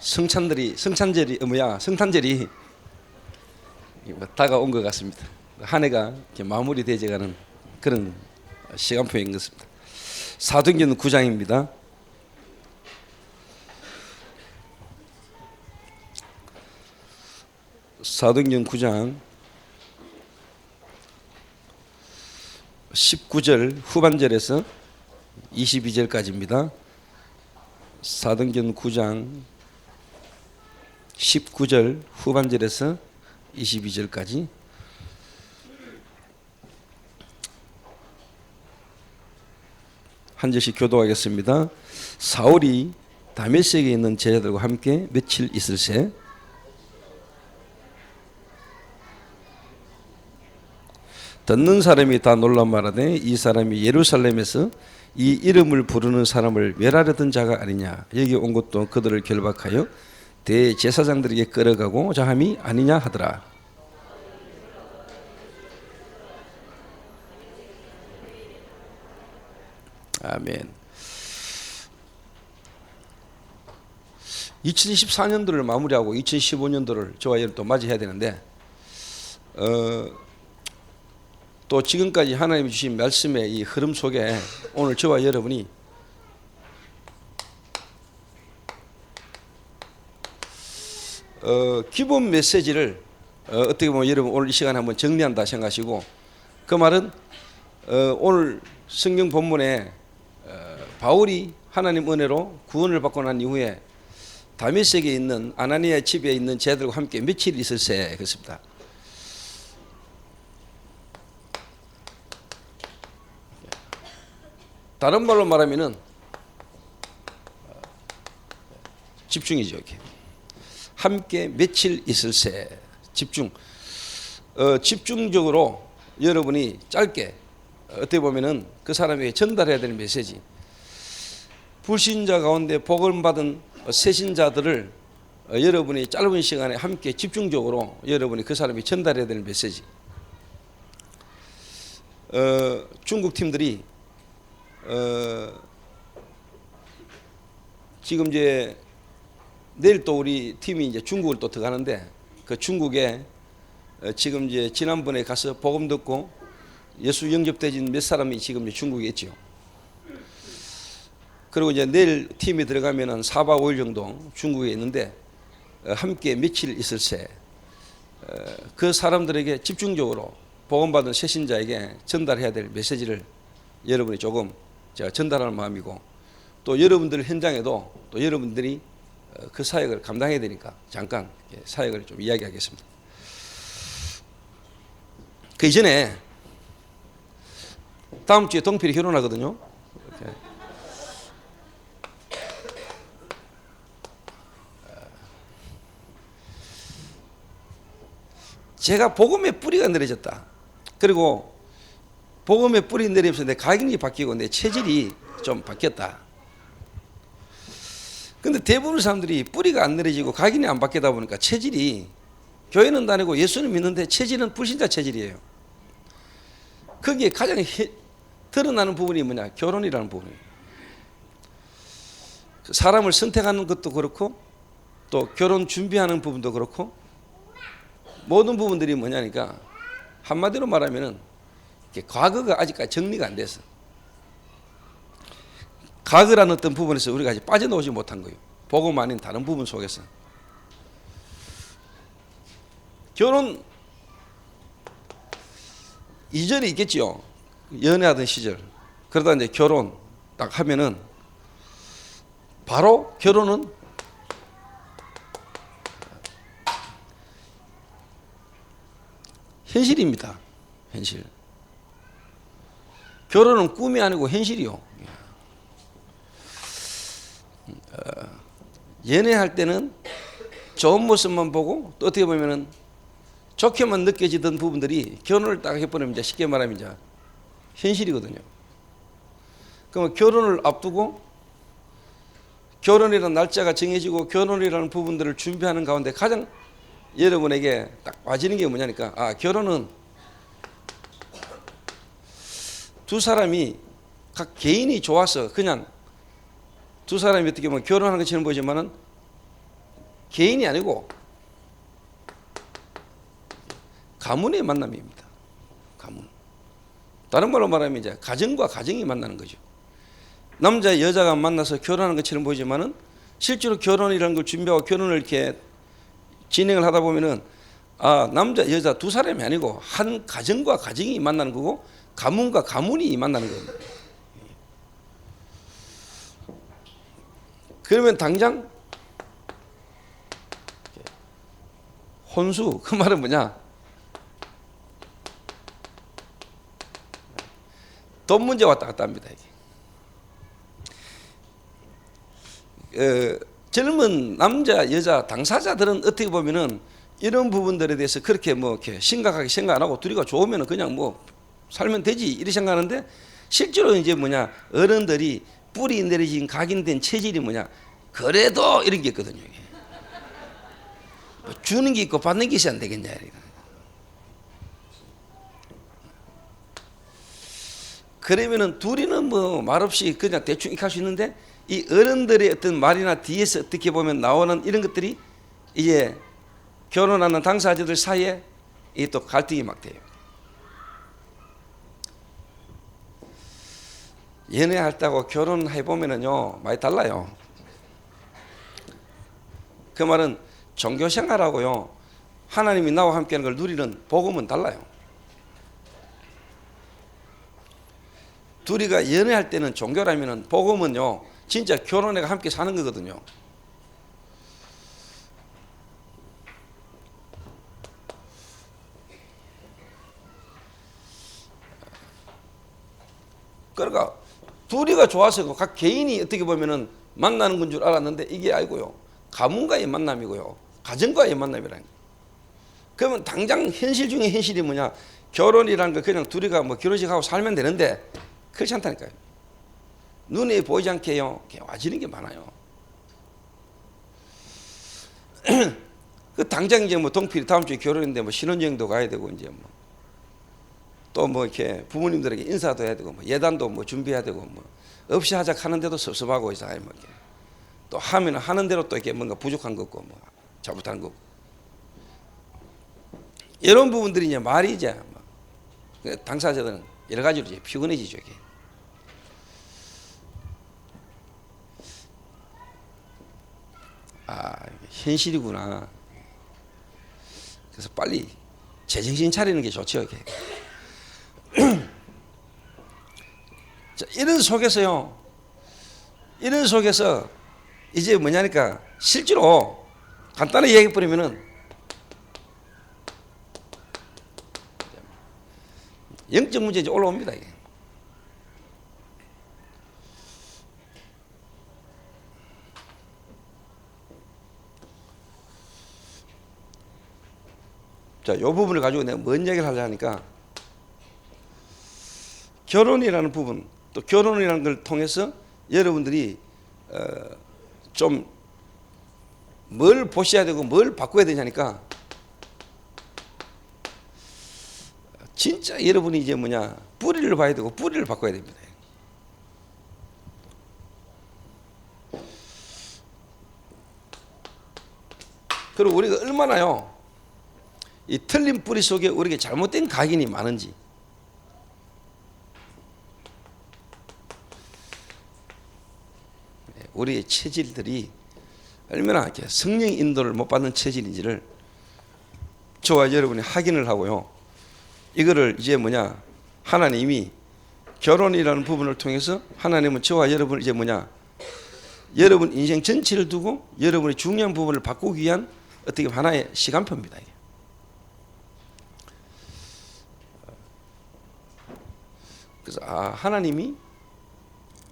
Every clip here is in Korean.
성탄절이 다가온 것 같습니다. 한 해가 이렇게 마무리되어가는 그런 시간표인 것 같습니다. 사도행전 9장입니다. 사도행전 9장 19절 후반절에서 22절까지입니다. 사도행전 9장 19절 후반절에서 22절까지 한 절씩 교도하겠습니다. 사울이 다메섹에 있는 제자들과 함께 며칠 있을새 듣는 사람이 다 놀라 말하되 이 사람이 예루살렘에서 이 이름을 부르는 사람을 멸하려던 자가 아니냐. 여기 온 것도 그들을 결박하여 대제사장들에게 끌어가고자 함이 아니냐 하더라. 아멘. 2014년도를 마무리하고 2015년도를 저와 여러분 또 맞이해야 되는데 또 지금까지 하나님이 주신 말씀의 이 흐름 속에 오늘 저와 여러분이 기본 메시지를 어떻게 보면 여러분 오늘 이 시간에 한번 정리한다 생각하시고, 그 말은 오늘 성경 본문에 바울이 하나님 은혜로 구원을 받고 난 이후에 다메섹에 있는 아나니아 집에 있는 제자들과 함께 며칠 있을새 그렇습니다. 다른 말로 말하면은 집중이죠. 이렇게. 함께 며칠 있을새 집중적으로 여러분이 짧게 어떻게 보면은 그 사람에게 전달해야 되는 메시지, 불신자 가운데 복을 받은 새신자들을 여러분이 짧은 시간에 함께 집중적으로 여러분이 그 사람이 전달해야 되는 메시지. 중국 팀들이 지금 이제 내일 또 우리 팀이 이제 중국을 또 들어가는데, 그 중국에 지금 이제 지난번에 가서 복음 듣고 예수 영접되진 몇 사람이 지금 중국에 있죠. 그리고 이제 내일 팀이 들어가면은 4박 5일 정도 중국에 있는데 함께 며칠 있을새 그 사람들에게 집중적으로 복음 받은 새신자에게 전달해야 될 메시지를 여러분이 조금 제가 전달하는 마음이고, 또 여러분들 현장에도 또 여러분들이 그 사역을 감당해야 되니까 잠깐 사역을 좀 이야기하겠습니다. 그 이전에 다음 주에 동필이 결혼하거든요. 이렇게. 제가 복음의 뿌리가 내려졌다. 그리고 복음의 뿌리 내리면서 내 각인이 바뀌고 내 체질이 좀 바뀌었다. 근데 대부분 사람들이 뿌리가 안 내려지고 각인이 안 바뀌다 보니까 체질이, 교회는 다니고 예수는 믿는데 체질은 불신자 체질이에요. 거기에 가장 드러나는 부분이 뭐냐? 결혼이라는 부분이에요. 사람을 선택하는 것도 그렇고 또 결혼 준비하는 부분도 그렇고 모든 부분들이 뭐냐니까, 한마디로 말하면은 과거가 아직까지 정리가 안 돼서, 과거라는 어떤 부분에서 우리가 아직 빠져나오지 못한 거예요. 복음 아닌 다른 부분 속에서. 결혼 이전에 있겠지요. 연애하던 시절. 그러다 이제 결혼 딱 하면은 바로 결혼은 현실입니다. 현실. 결혼은 꿈이 아니고 현실이요. 연애할 때는 좋은 모습만 보고 또 어떻게 보면은 좋게만 느껴지던 부분들이 결혼을 딱 해버리면 이제 쉽게 말하면 이제 현실이거든요. 그러면 결혼을 앞두고 결혼이라는 날짜가 정해지고 결혼이라는 부분들을 준비하는 가운데 가장 여러분에게 딱 빠지는 게 뭐냐니까, 결혼은 두 사람이 각 개인이 좋아서 그냥 두 사람이 어떻게 보면 결혼하는 것처럼 보이지만은 개인이 아니고 가문의 만남입니다. 가문. 다른 말로 말하면 이제 가정과 가정이 만나는 거죠. 남자 여자가 만나서 결혼하는 것처럼 보이지만은 실제로 결혼이라는 걸 준비하고 결혼을 이렇게 진행을 하다 보면은 남자 여자 두 사람이 아니고 한 가정과 가정이 만나는 거고 가문과 가문이 만나는 겁니다. 그러면 당장 혼수, 그 말은 뭐냐? 돈 문제 왔다 갔다 합니다. 이게. 젊은 남자 여자 당사자들은 어떻게 보면은 이런 부분들에 대해서 그렇게 뭐 이렇게 심각하게 생각 안 하고 둘이가 좋으면 그냥 뭐 살면 되지 이렇게 생각하는데, 실제로 이제 뭐냐, 어른들이 뿌리 내려진 각인된 체질이 뭐냐, 그래도 이런 게 있거든요. 이게. 뭐 주는 게 있고 받는 게 있어야 안 되겠냐. 그러면은 둘이는 뭐 말없이 그냥 대충 이렇게 할 수 있는데, 이 어른들의 어떤 말이나 뒤에서 어떻게 보면 나오는 이런 것들이 이제 결혼하는 당사자들 사이에 이 또 갈등이 막 돼요. 연애할 때하고 결혼해 보면은요 많이 달라요. 그 말은 종교 생활하고요, 하나님이 나와 함께하는 걸 누리는 복음은 달라요. 둘이가 연애할 때는 종교라면은 복음은요 진짜 결혼해가 함께 사는 거거든요. 그러니까 둘이가 좋아서 각 개인이 어떻게 보면은 만나는 건 줄 알았는데 이게 아니고요, 가문과의 만남이고요, 가정과의 만남이라는 거예요. 그러면 당장 현실 중에 현실이 뭐냐, 결혼이라는 거 그냥 둘이가 뭐 결혼식 하고 살면 되는데 그렇지 않다니까요. 눈에 보이지 않게요 와지는 게 많아요. 그 당장 이제 뭐 동필이 다음 주에 결혼인데 뭐 신혼여행도 가야 되고 이제 뭐 또 뭐 이렇게 부모님들에게 인사도 해야 되고 뭐 예단도 뭐 준비해야 되고 뭐 없이 하자 하는데도 섭섭하고 이제 뭐 이렇게 또 하면 하는 대로 또 이렇게 뭔가 부족한 거 없고 뭐 잘못한 거 없고, 이런 부분들이 이제 말이 이제 뭐 당사자들은 여러 가지로 이제 피곤해지죠. 이게. 이게 현실이구나. 그래서 빨리 제정신 차리는 게 좋죠. 이게. 자, 이런 속에서요, 이런 속에서 이제 뭐냐니까 실제로 간단하게 얘기해 버리면은 영적 문제 이제 올라옵니다. 이게. 자, 이 부분을 가지고 내가 뭔 얘기를 하려 하니까, 결혼이라는 부분, 또 결혼이라는 걸 통해서 여러분들이 좀 뭘 보셔야 되고 뭘 바꿔야 되냐니까, 진짜 여러분이 이제 뭐냐, 뿌리를 봐야 되고 뿌리를 바꿔야 됩니다. 그리고 우리가 얼마나요 이 틀린 뿌리 속에 우리에게 잘못된 각인이 많은지, 우리의 체질들이 얼마나 이렇게 성령 인도를 못 받는 체질인지를 저와 여러분이 확인을 하고요, 이거를 이제 뭐냐, 하나님이 결혼이라는 부분을 통해서 하나님은 저와 여러분을 이제 뭐냐, 여러분 인생 전체를 두고 여러분의 중요한 부분을 바꾸기 위한 어떻게 하나의 시간표입니다. 그래서 하나님이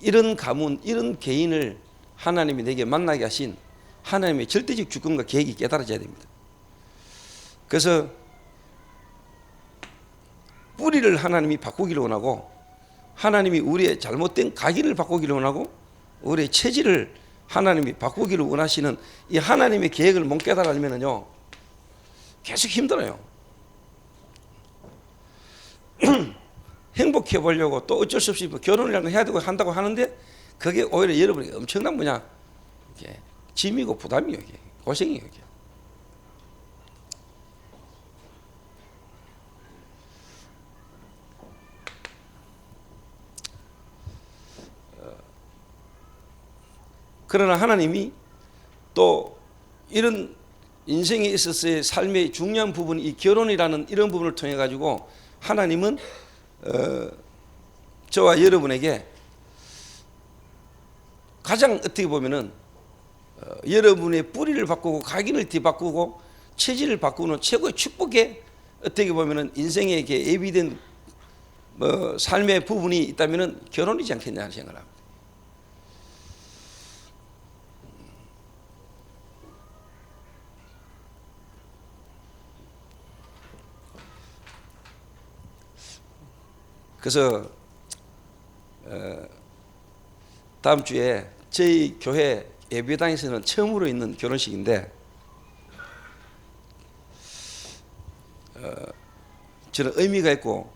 이런 가문, 이런 개인을 하나님이 내게 만나게 하신 하나님의 절대적 주권과 계획이 깨달아져야 됩니다. 그래서 뿌리를 하나님이 바꾸기를 원하고, 하나님이 우리의 잘못된 각인을 바꾸기를 원하고, 우리의 체질을 하나님이 바꾸기를 원하시는 이 하나님의 계획을 못 깨달으면요 계속 힘들어요. 행복해 보려고 또 어쩔 수 없이 결혼이라는 걸 해야 되고 한다고 하는데, 그게 오히려 여러분에게 엄청난 뭐냐, 이게 짐이고 부담이에요. 이게. 고생이에요. 이게. 그러나 하나님이 또 이런 인생에 있어서의 삶의 중요한 부분, 이 결혼이라는 이런 부분을 통해 가지고 하나님은 저와 여러분에게 가장 어떻게 보면은 여러분의 뿌리를 바꾸고 각인을 뒤바꾸고 체질을 바꾸는 최고의 축복의 어떻게 보면은 인생에 이렇게 예비된 삶의 부분이 있다면은 결혼이지 않겠냐 하는 생각을 합니다. 그래서 다음 주에 저희 교회 예배당에서는 처음으로 있는 결혼식인데 저는 의미가 있고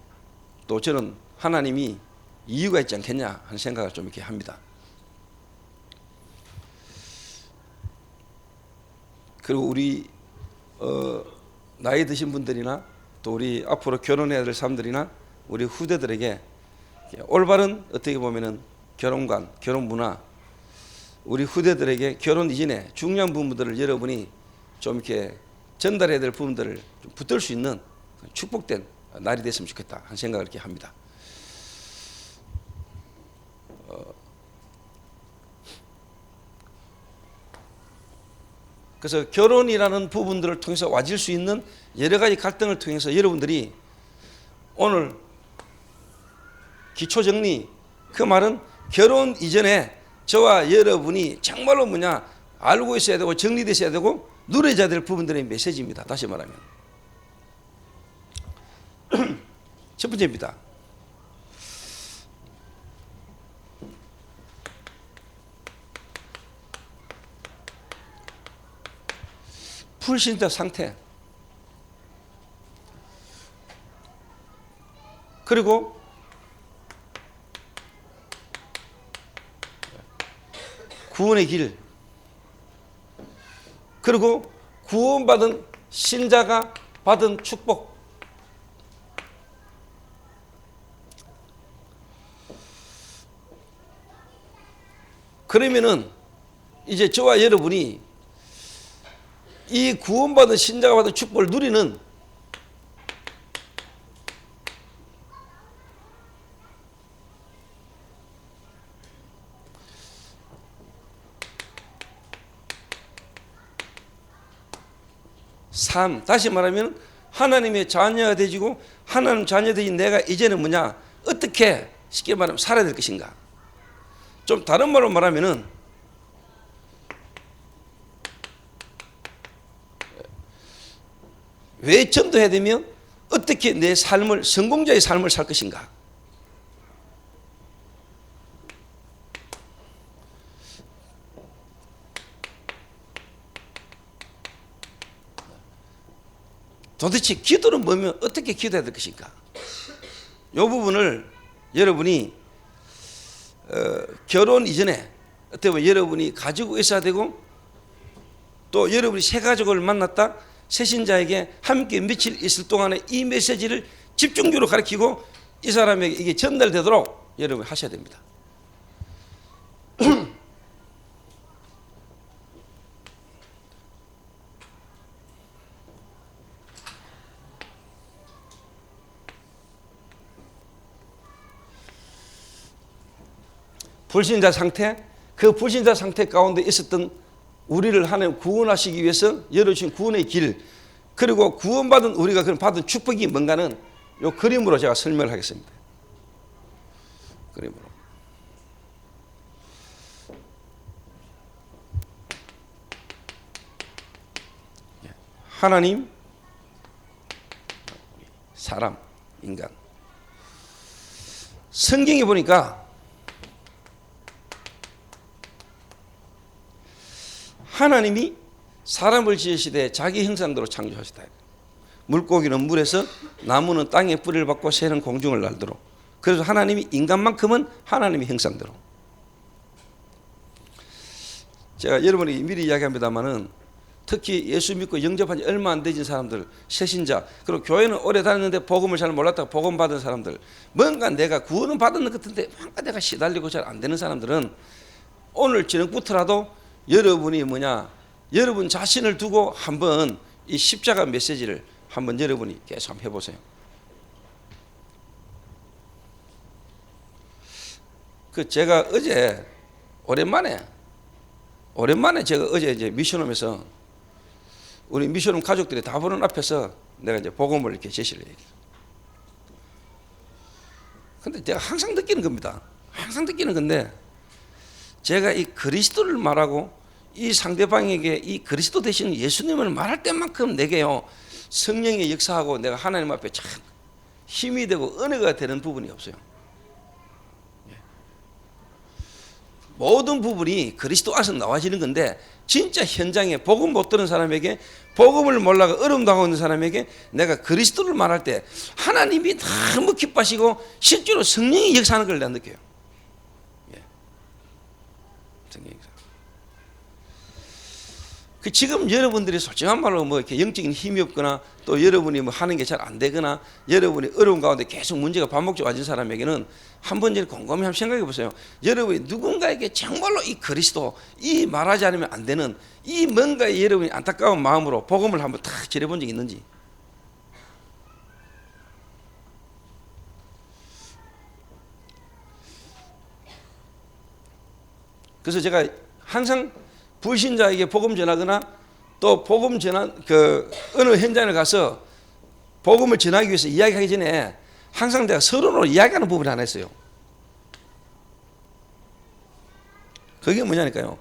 또 저는 하나님이 이유가 있지 않겠냐 하는 생각을 좀 이렇게 합니다. 그리고 우리 나이 드신 분들이나 또 우리 앞으로 결혼해야 될 사람들이나 우리 후대들에게 올바른 어떻게 보면은 결혼관, 결혼 문화, 우리 후대들에게 결혼 이전에 중요한 부분들을 여러분이 좀 이렇게 전달해야 될 부분들을 좀 붙들 수 있는 축복된 날이 됐으면 좋겠다 하는 생각을 이렇게 합니다. 그래서 결혼이라는 부분들을 통해서 와질 수 있는 여러 가지 갈등을 통해서 여러분들이 오늘 기초 정리, 그 말은 결혼 이전에 저와 여러분이 정말로 알고 있어야 되고 정리되어야 되고 누려져야 될 부분들의 메시지입니다. 다시 말하면 첫 번째입니다. 불신자 상태, 그리고 구원의 길, 그리고 구원받은 신자가 받은 축복. 그러면은 이제 저와 여러분이 이 구원받은 신자가 받은 축복을 누리는 삶, 다시 말하면 하나님의 자녀가 되지고 하나님 자녀되진 내가 이제는 어떻게 쉽게 말하면 살아야 될 것인가. 좀 다른 말로 말하면은 왜 전도해야 되며 어떻게 내 삶을 성공자의 삶을 살 것인가. 도대체 기도는 뭐면 어떻게 기도해야 될 것인가. 이 부분을 여러분이 결혼 이전에 어떻게 보면 여러분이 가지고 있어야 되고 또 여러분이 새 가족을 만났다 새 신자에게 함께 며칠 있을 동안에 이 메시지를 집중적으로 가르치고 이 사람에게 이게 전달되도록 여러분이 하셔야 됩니다. 불신자 상태, 그 불신자 상태 가운데 있었던 우리를 하나님 구원하시기 위해서 열어주신 구원의 길, 그리고 구원받은 우리가 그런 받은 축복이 뭔가는 이 그림으로 제가 설명을 하겠습니다. 그림으로. 하나님, 사람, 인간. 성경에 보니까 하나님이 사람을 지으시되 자기 형상대로 창조하시다. 물고기는 물에서, 나무는 땅에 뿌리를 받고 새는 공중을 날도록. 그래서 하나님이 인간만큼은 하나님의 형상대로. 제가 여러분이 미리 이야기합니다마는 특히 예수 믿고 영접한 지 얼마 안 되진 사람들, 새신자, 그리고 교회는 오래 다녔는데 복음을 잘 몰랐다가 복음 받은 사람들, 뭔가 내가 구원은 받은 것 같은데 뭔가 내가 시달리고 잘 안 되는 사람들은 오늘 저녁부터라도 여러분이 여러분 자신을 두고 한번 이 십자가 메시지를 한번 여러분이 계속 한번 해보세요. 제가 어제 오랜만에 제가 어제 이제 미션홈에서 우리 미션홈 가족들이 다 보는 앞에서 내가 이제 복음을 이렇게 제시를 해요. 근데 제가 항상 느끼는 겁니다. 항상 느끼는 건데, 제가 이 그리스도를 말하고 이 상대방에게 이 그리스도 되신 예수님을 말할 때만큼 내게요 성령의 역사하고 내가 하나님 앞에 참 힘이 되고 은혜가 되는 부분이 없어요. 모든 부분이 그리스도 안에서 나와지는 건데, 진짜 현장에 복음 못 들은 사람에게, 복음을 몰라가 어려움 당하고 있는 사람에게 내가 그리스도를 말할 때 하나님이 너무 기뻐하시고 실제로 성령이 역사하는 걸 내가 느껴요. 성령이 역사. 지금 여러분들이 솔직한 말로 뭐 이렇게 영적인 힘이 없거나 또 여러분이 뭐 하는 게 잘 안 되거나 여러분이 어려운 가운데 계속 문제가 반복적으로 와진 사람에게는 한번 곰곰이 한번 생각해 보세요. 여러분이 누군가에게 정말로 이 그리스도, 이 말하지 않으면 안 되는 이 뭔가에 여러분이 안타까운 마음으로 복음을 한번 탁 전해본 적이 있는지. 그래서 제가 항상 불신자에게 복음 전하거나 또 복음 전한 어느 현장에 가서 복음을 전하기 위해서 이야기하기 전에 항상 내가 서론으로 이야기하는 부분이 하나 있어요. 그게 뭐냐니까요.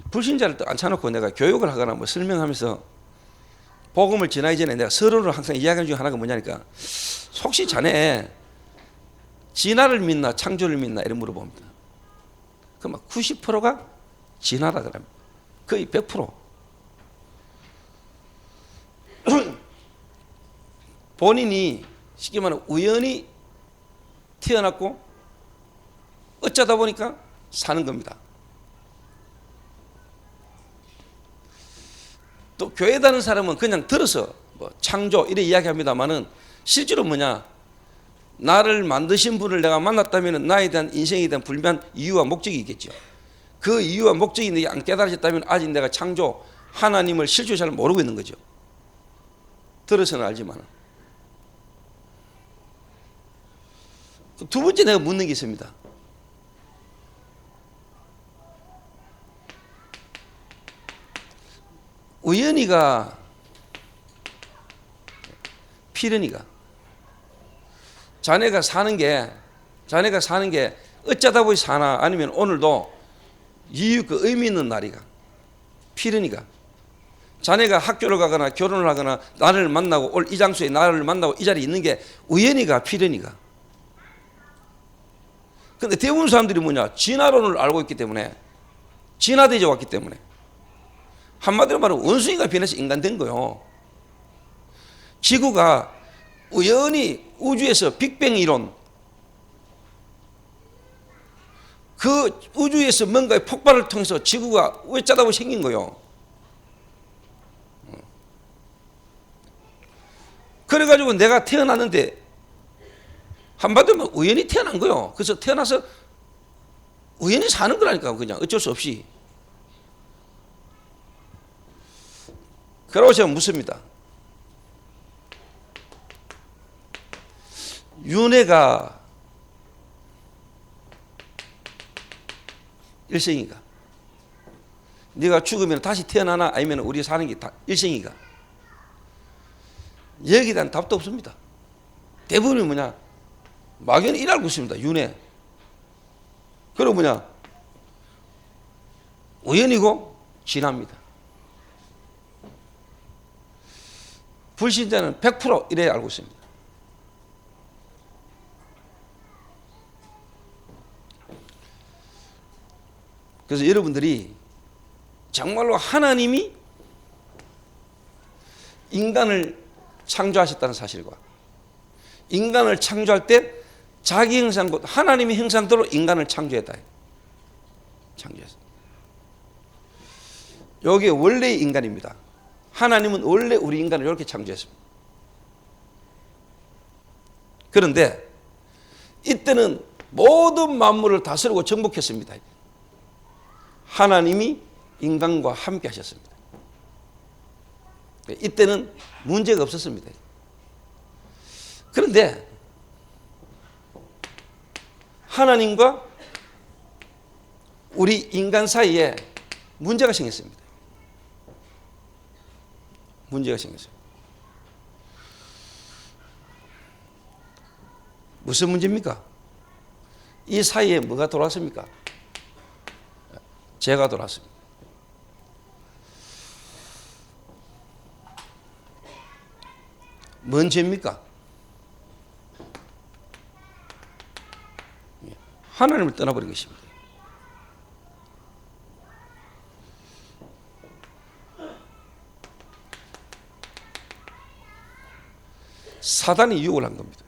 불신자를 또 앉혀놓고 내가 교육을 하거나 뭐 설명하면서 복음을 전하기 전에 내가 서론으로 항상 이야기하는 중에 하나가 뭐냐니까, 혹시 자네 진화를 믿나 창조를 믿나 이런 물어봅니다. 그럼 90%가 진화라 그럽니다. 거의 100%. 본인이 쉽게 말하면 우연히 태어났고 어쩌다 보니까 사는 겁니다. 또 교회 다니는 사람은 그냥 들어서 뭐 창조 이래 이야기합니다만은 실제로 나를 만드신 분을 내가 만났다면 나에 대한 인생에 대한 분명한 이유와 목적이 있겠죠. 그 이유와 목적이 안 깨달아졌다면 아직 내가 창조 하나님을 실제로 잘 모르고 있는 거죠. 들어서는 알지만. 두 번째 내가 묻는 게 있습니다. 우연히가 필연이가 자네가 사는 게 어쩌다 보니 사나 아니면 오늘도 이유 의미 있는 날이가 필연이가 자네가 학교를 가거나 결혼을 하거나 나를 만나고 올 이 장소에 나를 만나고 이 자리에 있는 게 우연이가 필연이가. 근데 대부분 사람들이 진화론을 알고 있기 때문에 진화되어 왔기 때문에 한마디로 말하면 원숭이가 변해서 인간 된 거요. 지구가 우연히 우주에서 빅뱅 이론, 그 우주에서 뭔가의 폭발을 통해서 지구가 어쩌다 보니 생긴 거요. 그래가지고 내가 태어났는데 한마디로 우연히 태어난 거요. 그래서 태어나서 우연히 사는 거라니까. 그냥 어쩔 수 없이. 그러고 제가 묻습니다. 윤회가 일생이가? 네가 죽으면 다시 태어나나 아니면 우리 사는 게 다 일생이가? 여기에 대한 답도 없습니다. 대부분이 막연히 일 알고 있습니다. 윤회. 그리고 우연이고 진화입니다. 불신자는 100% 이래 알고 있습니다. 그래서 여러분들이 정말로 하나님이 인간을 창조하셨다는 사실과 인간을 창조할 때 자기 형상, 하나님의 형상대로 인간을 창조했다. 창조했어. 여기 원래의 인간입니다. 하나님은 원래 우리 인간을 이렇게 창조했습니다. 그런데 이때는 모든 만물을 다스리고 정복했습니다. 하나님이 인간과 함께 하셨습니다. 이때는 문제가 없었습니다. 그런데 하나님과 우리 인간 사이에 문제가 생겼습니다. 문제가 생겼어요. 무슨 문제입니까? 이 사이에 뭐가 돌아왔습니까? 죄가 돌아왔습니다. 뭔 죄입니까? 하나님을 떠나버린 것입니다. 사단이 유혹을 한 겁니다.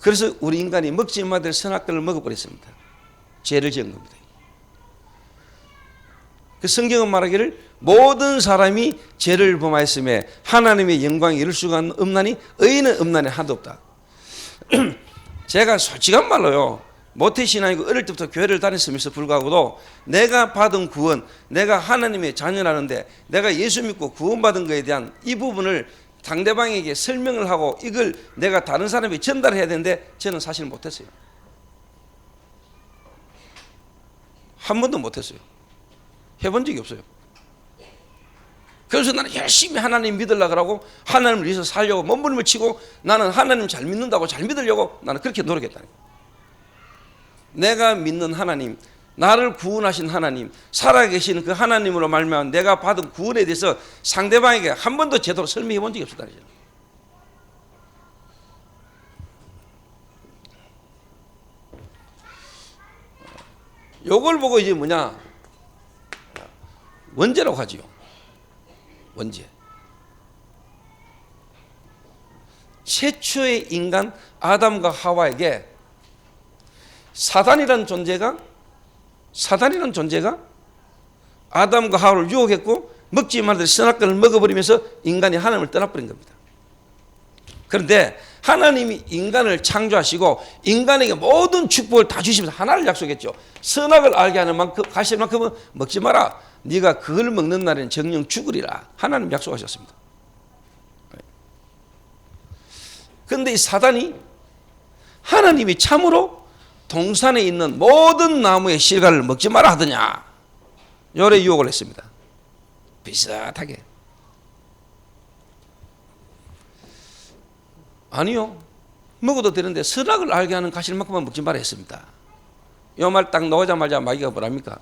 그래서 우리 인간이 먹지 말아야 될 선악과를 먹어버렸습니다. 죄를 지은 겁니다. 그 성경은 말하기를 모든 사람이 죄를 범하였음에 하나님의 영광에 이를 수가 없나니 의인은 없나니 하나도 없다. 제가 솔직한 말로요, 모태신앙이고 어릴 때부터 교회를 다녔음에도 불구하고도 내가 받은 구원, 내가 하나님의 자녀라는데 내가 예수 믿고 구원받은 것에 대한 이 부분을 상대방에게 설명을 하고 이걸 내가 다른 사람에게 전달해야 되는데 저는 사실 못했어요. 한 번도 못했어요. 해본 적이 없어요. 그래서 나는 열심히 하나님 믿으려고 하고 하나님을 위해서 살려고 몸부림을 치고 나는 하나님 잘 믿는다고 잘 믿으려고 나는 그렇게 노력했다는 거예요. 내가 믿는 하나님, 나를 구원하신 하나님, 살아계신 그 하나님으로 말미암아 내가 받은 구원에 대해서 상대방에게 한 번도 제대로 설명해 본 적이 없었다는 거죠. 요걸 보고 이제 뭐냐, 원죄라고 하지요. 원죄. 최초의 인간 아담과 하와에게 사단이라는 존재가 아담과 하와를 유혹했고 먹지 말아야 될 선악과를 먹어버리면서 인간이 하나님을 떠나버린 겁니다. 그런데 하나님이 인간을 창조하시고 인간에게 모든 축복을 다 주시면서 하나를 약속했죠. 선악을 알게 하는 만큼 가실 만큼은 먹지 마라. 네가 그걸 먹는 날에는 정령 죽으리라. 하나님 약속하셨습니다. 그런데 이 사단이 하나님이 참으로 동산에 있는 모든 나무의 실과를 먹지 마라 하더냐, 요래 유혹을 했습니다. 비슷하게. 아니요, 먹어도 되는데 선악을 알게 하는 가실만큼만 먹지 마라 했습니다. 이 말 딱 나오자마자 마귀가 뭐랍니까?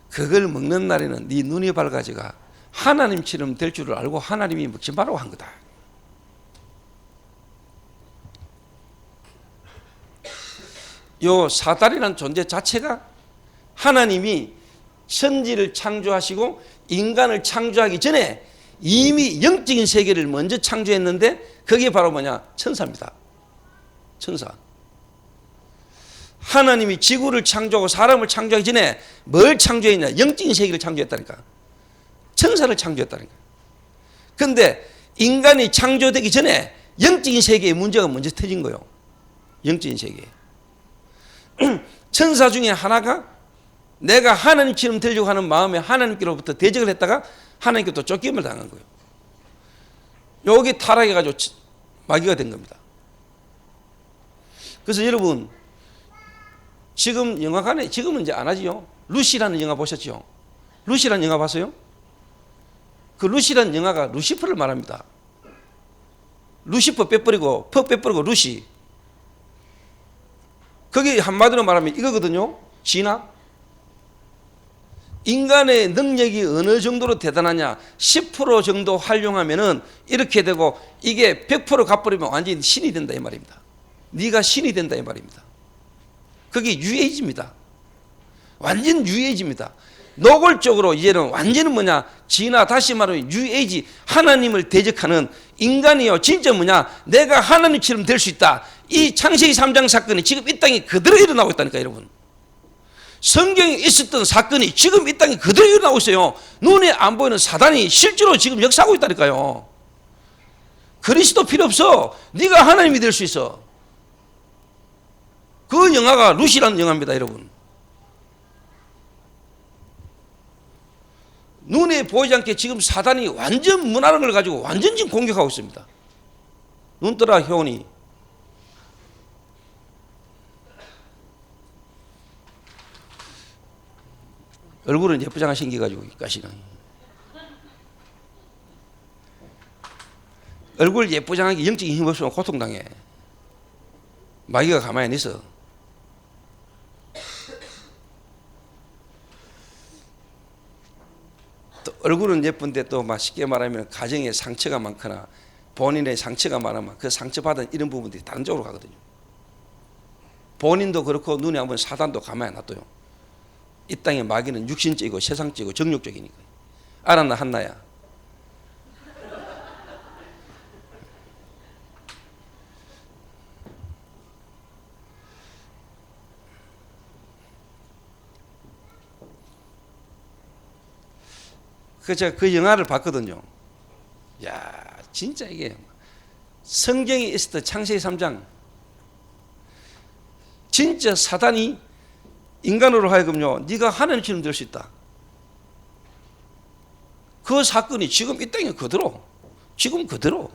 그걸 먹는 날에는 네 눈이 밝아지가 하나님처럼 될 줄을 알고 하나님이 먹지 말라고 한 거다. 요 사단이라는 존재 자체가 하나님이 천지를 창조하시고 인간을 창조하기 전에 이미 영적인 세계를 먼저 창조했는데 그게 바로 뭐냐? 천사입니다. 천사. 하나님이 지구를 창조하고 사람을 창조하기 전에 뭘 창조했냐? 영적인 세계를 창조했다니까. 천사를 창조했다니까. 그런데 인간이 창조되기 전에 영적인 세계에 문제가 먼저 터진 거예요. 영적인 세계에. 천사 중에 하나가 내가 하나님처럼 되려고 하는 마음에 하나님께로부터 대적을 했다가 하나님께로부터 쫓김을 당한 거예요. 여기 타락해가지고 마귀가 된 겁니다. 그래서 여러분, 지금 영화관에, 지금은 이제 안 하지요. 루시라는 영화 보셨죠? 루시라는 영화 봤어요? 그 루시라는 영화가 루시퍼를 말합니다. 루시퍼 빼버리고 퍽 빼버리고 루시. 그게 한마디로 말하면 이거거든요. 진화. 인간의 능력이 어느 정도로 대단하냐, 10% 정도 활용하면은 이렇게 되고 이게 100% 갚버리면 완전히 신이 된다 이 말입니다. 네가 신이 된다 이 말입니다. 그게 뉴에이지입니다. 완전 뉴에이지입니다. 노골적으로 이제는 완전히 뭐냐, 진화, 다시 말하면 뉴에이지, 하나님을 대적하는 인간이요 진짜 뭐냐, 내가 하나님처럼 될 수 있다. 이 창세기 3장 사건이 지금 이 땅에 그대로 일어나고 있다니까 여러분. 성경에 있었던 사건이 지금 이 땅에 그대로 일어나고 있어요. 눈에 안 보이는 사단이 실제로 지금 역사하고 있다니까요. 그리스도 필요 없어. 네가 하나님이 될 수 있어. 그 영화가 루시라는 영화입니다 여러분. 눈에 보이지 않게 지금 사단이 완전 문화를 걸 가지고 완전 지금 공격하고 있습니다. 눈 떠라 효원이. 얼굴은 예쁘장한 생겨가지고 가시는. 얼굴 예쁘장하게 영적인 힘 없으면 고통당해. 마귀가 가만히 안 있어. 또 얼굴은 예쁜데 또 막 쉽게 말하면 가정에 상처가 많거나 본인의 상처가 많으면 그 상처받은 이런 부분들이 다른 쪽으로 가거든요. 본인도 그렇고 눈에 한번 사단도 가만히 놔둬요. 이 땅의 마귀는 육신적이고 세상적이고 정욕적이니까. 알았나 한나야? 제가 그 영화를 봤거든요. 야, 진짜 이게 성경에 있었던 창세기 3장, 진짜 사단이 인간으로 하여금요, 네가 하나님처럼 될 수 있다. 그 사건이 지금 이 땅에 그대로, 지금 그대로.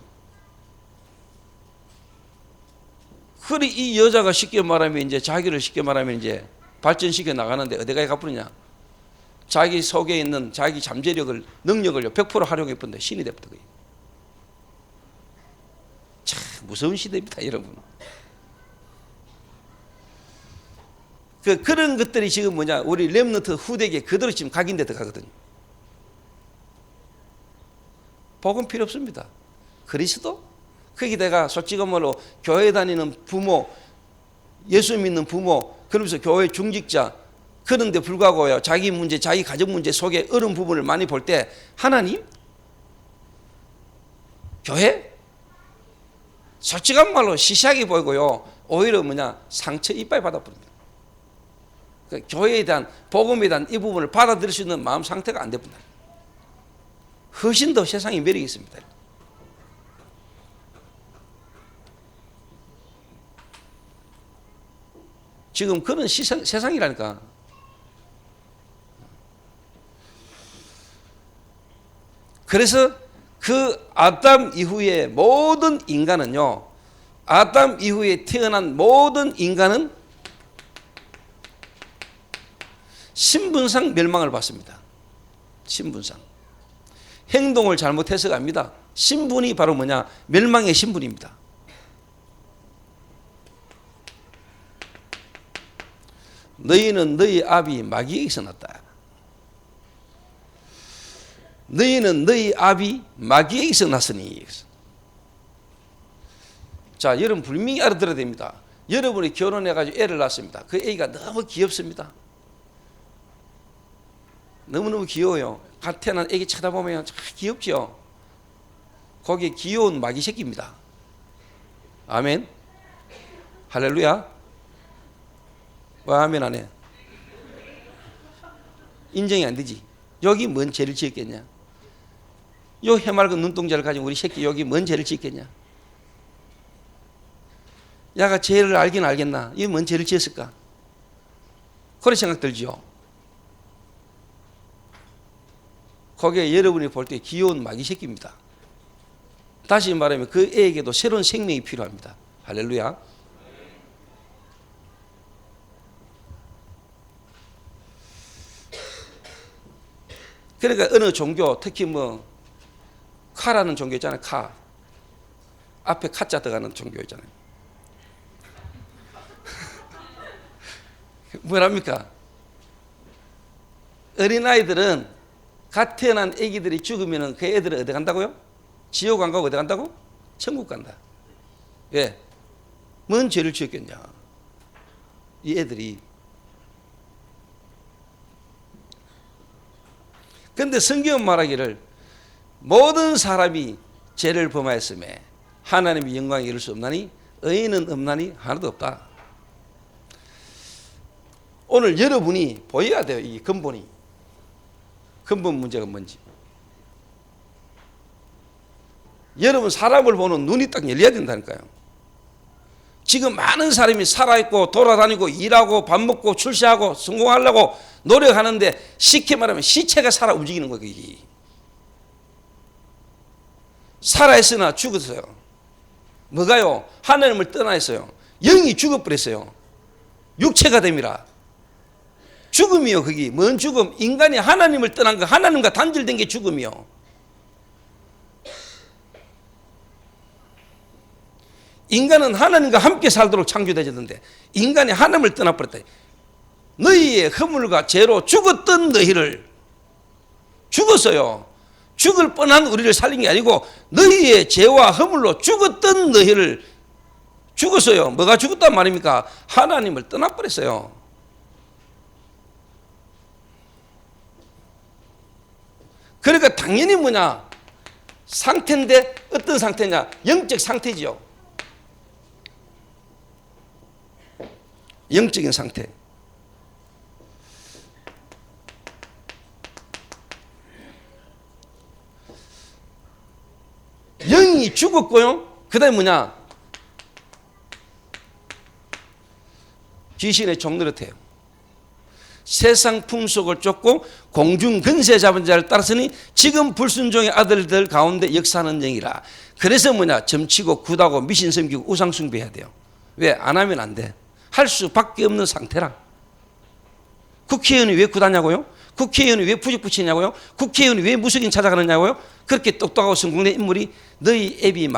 그리 이 여자가 쉽게 말하면 이제 자기를 쉽게 말하면 이제 발전시켜 나가는데 어디가 가쁘느냐? 자기 속에 있는 자기 잠재력을, 능력을 100% 활용해본데 신이 됐거든요. 참 무서운 시대입니다 여러분. 그런 것들이 지금 뭐냐, 우리 렘넌트 후대에게 그대로 지금 각인돼 들어가거든요. 복음 필요 없습니다. 그리스도? 거기 내가 솔직히 말로 교회 다니는 부모, 예수 믿는 부모, 그러면서 교회 중직자, 그런데 불구하고요, 자기 문제, 자기 가정 문제 속에 어려운 부분을 많이 볼 때 하나님? 교회? 솔직한 말로 시시하게 보이고요, 오히려 뭐냐, 상처 이빨 받아버립니다. 그러니까 교회에 대한, 복음에 대한 이 부분을 받아들일 수 있는 마음 상태가 안 됩니다. 훨씬 더 세상에 매력이 있습니다. 지금 그런 세상이라니까. 그래서 그 아담 이후에 모든 인간은요, 아담 이후에 태어난 모든 인간은 신분상 멸망을 받습니다. 신분상. 행동을 잘못해서가 아닙니다. 신분이 바로 뭐냐? 멸망의 신분입니다. 너희는 너희 아비 마귀에게서 났다. 너희는 너희 아비 마귀에게서 났으니. 자, 여러분 분명히 알아들어야 됩니다. 여러분이 결혼해가지고 애를 낳습니다. 그 애가 너무 귀엽습니다. 너무너무 귀여워요. 갓 태어난 애기 쳐다보면 참 귀엽죠. 거기에 귀여운 마귀 새끼입니다. 아멘. 할렐루야. 왜 아멘 안 해? 인정이 안 되지. 여기 뭔 죄를 지었겠냐? 요 해맑은 눈동자를 가진 우리 새끼 여기 뭔 죄를 지었겠냐? 야가 죄를 알긴 알겠나? 이게 뭔 죄를 지었을까? 그런 생각 들지요. 거기에 여러분이 볼 때 귀여운 마귀 새끼입니다. 다시 말하면 그 애에게도 새로운 생명이 필요합니다. 할렐루야. 그러니까 어느 종교, 특히 뭐 카라는 종교 있잖아요. 카. 앞에 카자 들어가는 종교 있잖아요. 뭐랍니까? 어린아이들은 갓 태어난 아기들이 죽으면 그 애들은 어디 간다고요? 지옥 안 가고 어디 간다고? 천국 간다. 왜? 뭔 죄를 지었겠냐? 이 애들이. 그런데 성경은 말하기를 모든 사람이 죄를 범하였음에 하나님의 영광에 이를 수 없나니 의인은 없나니 하나도 없다. 오늘 여러분이 보여야 돼요. 이 근본 문제가 뭔지. 여러분 사람을 보는 눈이 딱 열려야 된다니까요. 지금 많은 사람이 살아있고 돌아다니고 일하고 밥 먹고 출세하고 성공하려고 노력하는데 쉽게 말하면 시체가 살아 움직이는 거예요. 살아있으나 죽었어요. 뭐가요? 하나님을 떠나 있어요. 영이 죽어버렸어요. 육체가 됨이라. 죽음이요. 그게 뭔 죽음? 인간이 하나님을 떠난 거, 하나님과 단절된 게 죽음이요. 인간은 하나님과 함께 살도록 창조되었는데 인간이 하나님을 떠나버렸다. 너희의 허물과 죄로 죽었던 너희를 죽었어요. 죽을 뻔한 우리를 살린 게 아니고 너희의 죄와 허물로 죽었던 너희를 죽었어요. 뭐가 죽었단 말입니까? 하나님을 떠나버렸어요. 그러니까 당연히 뭐냐? 상태인데 어떤 상태냐? 영적 상태죠. 영적인 상태. 영이 죽었고요. 그 다음에 뭐냐? 귀신의 종노릇해요. 세상 풍속을 쫓고 공중 근세 잡은 자를 따랐으니 지금 불순종의 아들들 가운데 역사하는 영이라. 그래서 뭐냐? 점치고 굿하고 미신 섬기고 우상 숭배해야 돼요. 왜? 안 하면 안 돼. 할 수밖에 없는 상태라. 국회의원이 왜 굿하냐고요? 국회의원이 왜 부적 붙이냐고요? 국회의원이 왜 무속인 찾아가느냐고요? 그렇게 똑똑하고 성공된 인물이 너희 애비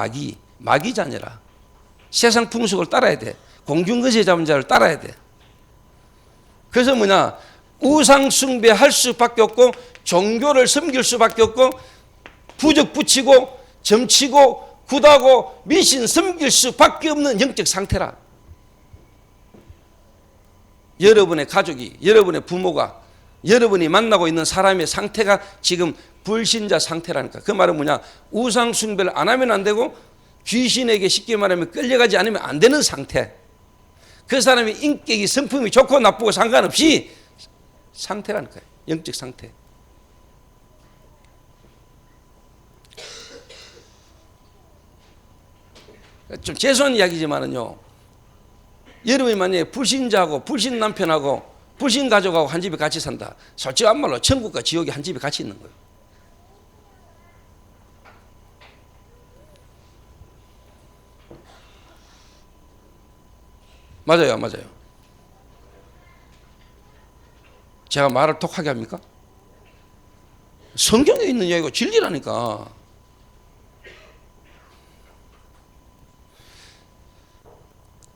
마귀자녀라. 세상 풍속을 따라야 돼. 공중거세 잡은 자를 따라야 돼. 그래서 뭐냐? 우상 숭배할 수밖에 없고 종교를 섬길 수밖에 없고 부적 붙이고 점치고 굿하고 미신 섬길 수밖에 없는 영적 상태라. 여러분의 가족이, 여러분의 부모가, 여러분이 만나고 있는 사람의 상태가 지금 불신자 상태라니까. 그 말은 뭐냐? 우상 숭배를 안 하면 안 되고 귀신에게 쉽게 말하면 끌려가지 않으면 안 되는 상태. 그 사람의 인격이 성품이 좋고 나쁘고 상관없이 상태라니까요. 영적 상태. 좀 죄송한 이야기지만은요. 여러분이 만약에 불신자하고 불신 남편하고 불신 가족하고 한 집에 같이 산다. 솔직한 말로 천국과 지옥이 한 집에 같이 있는 거예요. 맞아요, 안 맞아요? 제가 말을 독하게 합니까? 성경에 있는 이야기가 진리라니까.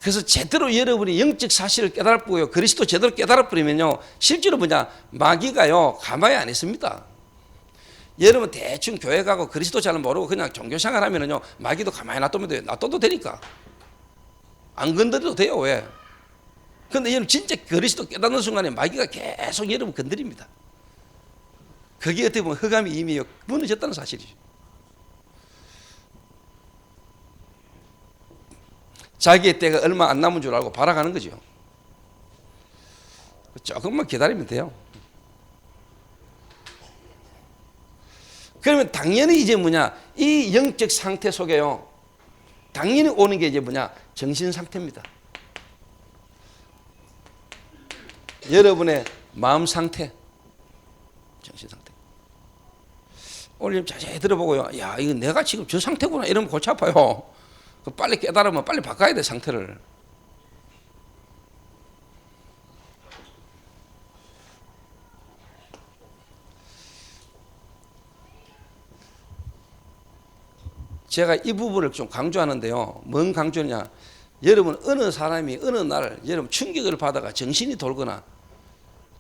그래서 제대로 여러분이 영적 사실을 깨달았고요. 그리스도 제대로 깨달아버리면요. 실제로 뭐냐? 마귀가요. 가만히 안 있습니다. 여러분 대충 교회 가고 그리스도 잘 모르고 그냥 종교생활 하면은요. 마귀도 가만히 놔두면 돼요. 놔둬도 되니까. 안 건드려도 돼요. 왜? 근데 여러분 진짜 그리스도 깨닫는 순간에 마귀가 계속 여러분 건드립니다. 그게 어떻게 보면 흑암이 이미 무너졌다는 사실이죠. 자기의 때가 얼마 안 남은 줄 알고 바라가는 거죠. 조금만 기다리면 돼요. 그러면 당연히 이제 뭐냐? 이 영적 상태 속에요. 당연히 오는 게 이제 뭐냐? 정신 상태입니다. 여러분의 마음 상태, 정신 상태. 오늘 자세히 들어보고요. 야, 이거 내가 지금 저 상태구나. 이러면 골치 아파요. 빨리 깨달으면 빨리 바꿔야 돼, 상태를. 제가 이 부분을 좀 강조하는데요. 뭔 강조냐? 여러분 어느 사람이 어느 날 여러분 충격을 받아가 정신이 돌거나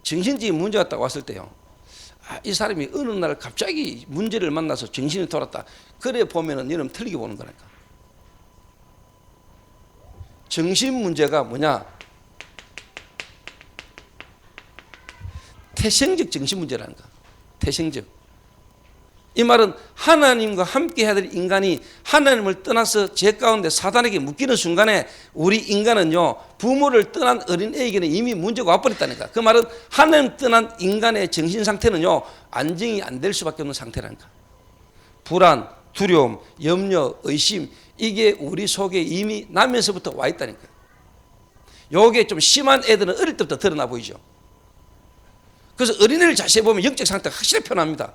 정신적인 문제가 딱 왔을 때요. 이 사람이 어느 날 갑자기 문제를 만나서 정신이 돌았다. 그래 보면은 여러분 틀리게 보는 거니까. 정신 문제가 뭐냐? 태생적 정신 문제라는 거. 태생적. 이 말은 하나님과 함께 해야 될 인간이 하나님을 떠나서 죄 가운데 사단에게 묶이는 순간에 우리 인간은요, 부모를 떠난 어린애에게는 이미 문제가 와버렸다니까. 그 말은 하나님 떠난 인간의 정신 상태는요, 안정이 안 될 수밖에 없는 상태라니까. 불안, 두려움, 염려, 의심, 이게 우리 속에 이미 나면서부터 와 있다니까. 요게 좀 심한 애들은 어릴 때부터 드러나 보이죠. 그래서 어린애를 자세히 보면 영적 상태가 확실히 변합니다.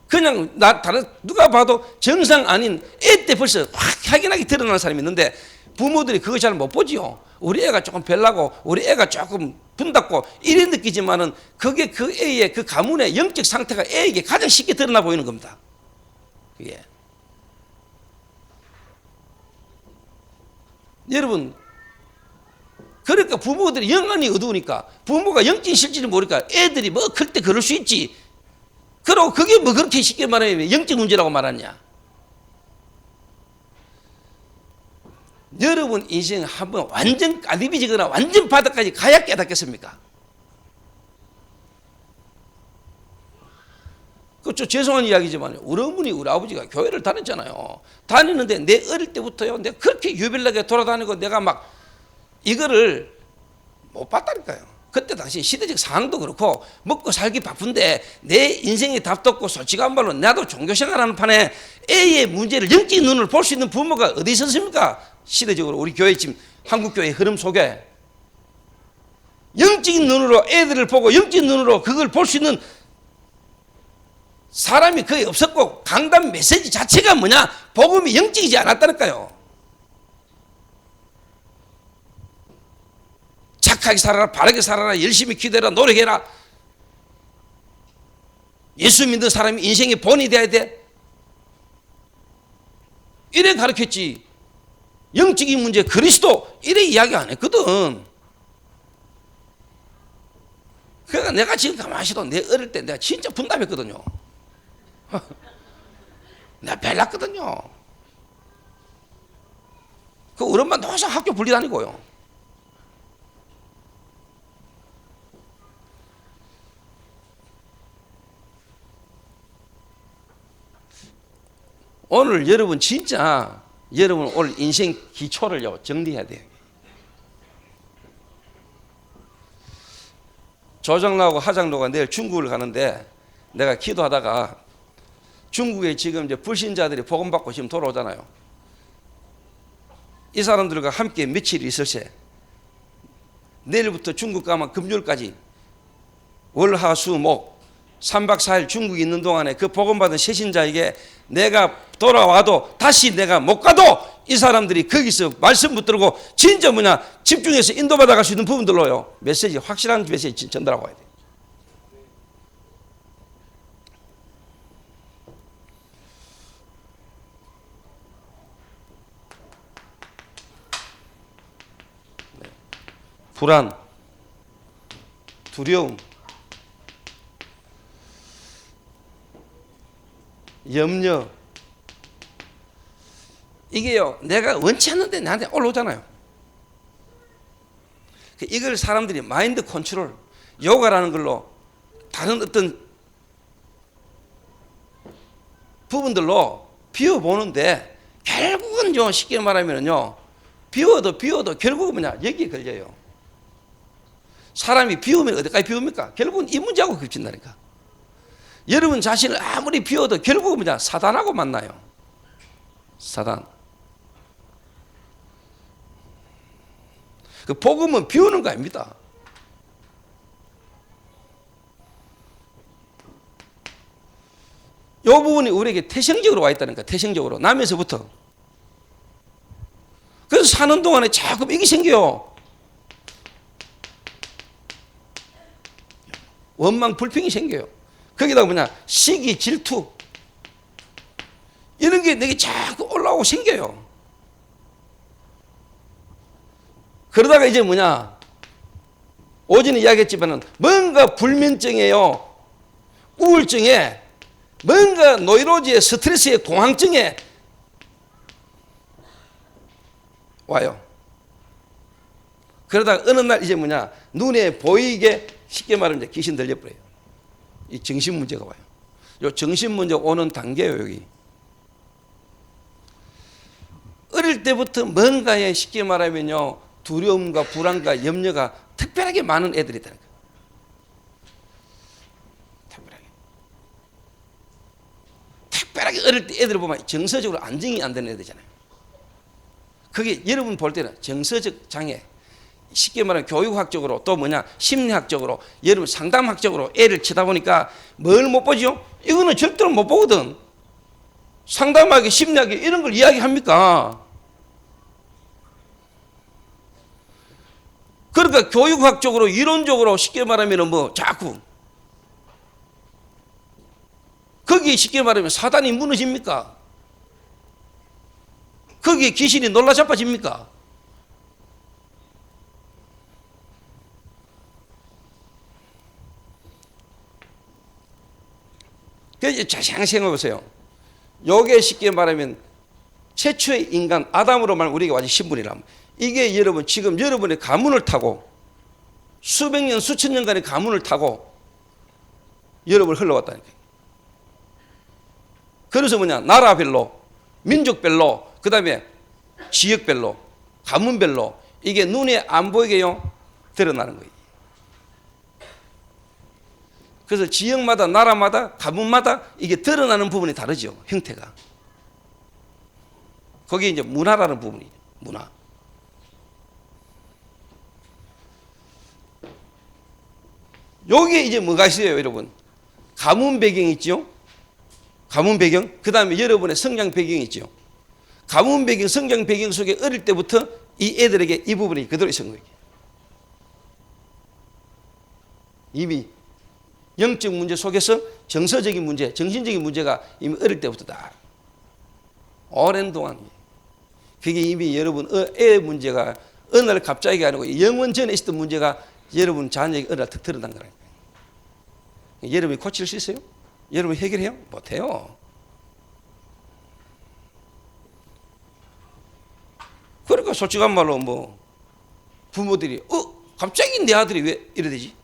그냥 다른 누가 봐도 정상 아닌 애 때 벌써 확 확연하게 드러나는 사람이 있는데 부모들이 그거 잘 못 보지요. 우리 애가 조금 별나고 우리 애가 조금 분답고 이래 느끼지만은 그게 그 애의 그 가문의 영적 상태가 애에게 가장 쉽게 드러나 보이는 겁니다. 그게. 여러분, 그러니까 부모들이 영안이 어두우니까 부모가 영적인 실질을 모르니까 애들이 뭐 클 때 그럴 수 있지. 그리고 그게 뭐 그렇게 쉽게 말하면 영적 문제라고 말하냐. 여러분 인생 한번 완전 까디비지거나 완전 바닥까지 가야 깨닫겠습니까? 그렇죠. 죄송한 이야기지만 우리 어머니 우리 아버지가 교회를 다녔잖아요. 다니는데 내 어릴 때부터요, 내가 그렇게 유별나게 돌아다니고 내가 막 이거를 못 봤다니까요. 그때 당시 시대적 상황도 그렇고 먹고 살기 바쁜데 내 인생에 답도 없고 솔직한 말로 나도 종교생활하는 판에 애의 문제를 영적인 눈으로 볼 수 있는 부모가 어디 있었습니까? 시대적으로 우리 교회 지금 한국교회 흐름 속에 영적인 눈으로 애들을 보고 영적인 눈으로 그걸 볼 수 있는 사람이 거의 없었고 강단 메시지 자체가 뭐냐? 복음이 영적이지 않았다니까요. 착하게 살아라, 바르게 살아라, 열심히 기도해라, 노력해라. 예수 믿는 사람이 인생의 본이 돼야 돼. 이래 가르쳤지. 영적인 문제 그리스도 이래 이야기 안 했거든. 그러니까 내가 지금 가만히 있어도 내 어릴 때 내가 진짜 분답했거든요. 내가 별났거든요. 그 우리 엄마 노상 학교 분리다니고요. 오늘 여러분 진짜 여러분 오늘 인생 기초를요 정리해야 돼요. 조장로하고 하장로가 내일 중국을 가는데 내가 기도하다가 중국에 지금 이제 불신자들이 복음 받고 지금 돌아오잖아요. 이 사람들과 함께 며칠 있을세. 내일부터 중국 가면 금요일까지 월화수목 3박 4일 중국에 있는 동안에 그 복음받은 새신자에게 내가 돌아와도 다시 내가 못 가도 이 사람들이 거기서 말씀 붙들고 진짜 뭐냐 집중해서 인도받아 갈 수 있는 부분들로요 메시지 확실한 메시지 전달하고 와야 돼요. 불안, 두려움, 염려, 이게요 내가 원치 않는데 나한테 올라오잖아요. 이걸 사람들이 마인드 컨트롤, 요가라는 걸로 다른 어떤 부분들로 비워보는데 결국은 쉽게 말하면요 비워도 결국은 뭐냐 여기에 걸려요. 사람이 비우면 어디까지 비웁니까? 결국은 이 문제하고 겹친다니까. 여러분 자신을 아무리 비워도 결국은 뭐냐 사단하고 만나요. 사단. 그 복음은 비우는 거 아닙니다. 이 부분이 우리에게 태생적으로 와 있다니까. 태생적으로 나면서부터. 그래서 사는 동안에 자꾸 이게 생겨요. 원망 불평이 생겨요. 거기다가 뭐냐 시기 질투 이런 게 내게 자꾸 올라오고 생겨요. 그러다가 이제 뭐냐 오전에 이야기했지만은 뭔가 불면증에요 우울증에 뭔가 노이로즈에 스트레스에 공황증에 와요. 그러다가 어느 날 이제 뭐냐 눈에 보이게 쉽게 말하면 이제 귀신 들려버려요. 이 정신 문제가 와요. 요 정신 문제 오는 단계예요, 여기. 어릴 때부터 뭔가에 쉽게 말하면요, 두려움과 불안과 염려가 특별하게 많은 애들이다. 특별하게 어릴 때 애들 보면 정서적으로 안정이 안 되는 애들이잖아요. 그게 여러분 볼 때는 정서적 장애, 쉽게 말하면 교육학적으로 또 뭐냐 심리학적으로 여러분 상담학적으로 애를 치다 보니까 뭘 못 보죠? 이거는 절대로 못 보거든. 상담학이 심리학이 이런 걸 이야기합니까? 그러니까 교육학적으로 이론적으로 쉽게 말하면 뭐 자꾸 거기에 쉽게 말하면 사단이 무너집니까? 거기에 귀신이 놀라 자빠집니까? 그래서 잘 생각해 보세요. 요게 쉽게 말하면 최초의 인간 아담으로 말하면 우리가 완전 신분이라면 이게 여러분 지금 여러분의 가문을 타고 수백 년 수천 년간의 가문을 타고 여러분을 흘러왔다니까요. 그래서 뭐냐 나라별로 민족별로 그 다음에 지역별로 가문별로 이게 눈에 안 보이게요 드러나는 거예요. 그래서 지역마다 나라마다 가문마다 이게 드러나는 부분이 다르죠. 형태가. 거기에 이제 문화라는 부분이죠. 문화. 여기에 이제 뭐가 있어요, 여러분? 가문 배경이 있죠. 가문 배경. 그 다음에 여러분의 성장 배경이 있죠. 가문 배경, 성장 배경 속에 어릴 때부터 이 애들에게 이 부분이 그대로 있는 거예요. 이미 영적 문제 속에서 정서적인 문제, 정신적인 문제가 이미 어릴 때부터 다 오랜 동안 그게 이미 여러분 애 문제가 어느 날 갑자기 아니고 영원 전에 있었던 문제가 여러분 자녀에게 어느 날 툭 드러난 거라니까요. 여러분이 고칠 수 있어요? 여러분 해결해요? 못해요. 그러니까 솔직한 말로 뭐 부모들이 갑자기 내 아들이 왜 이래 되지?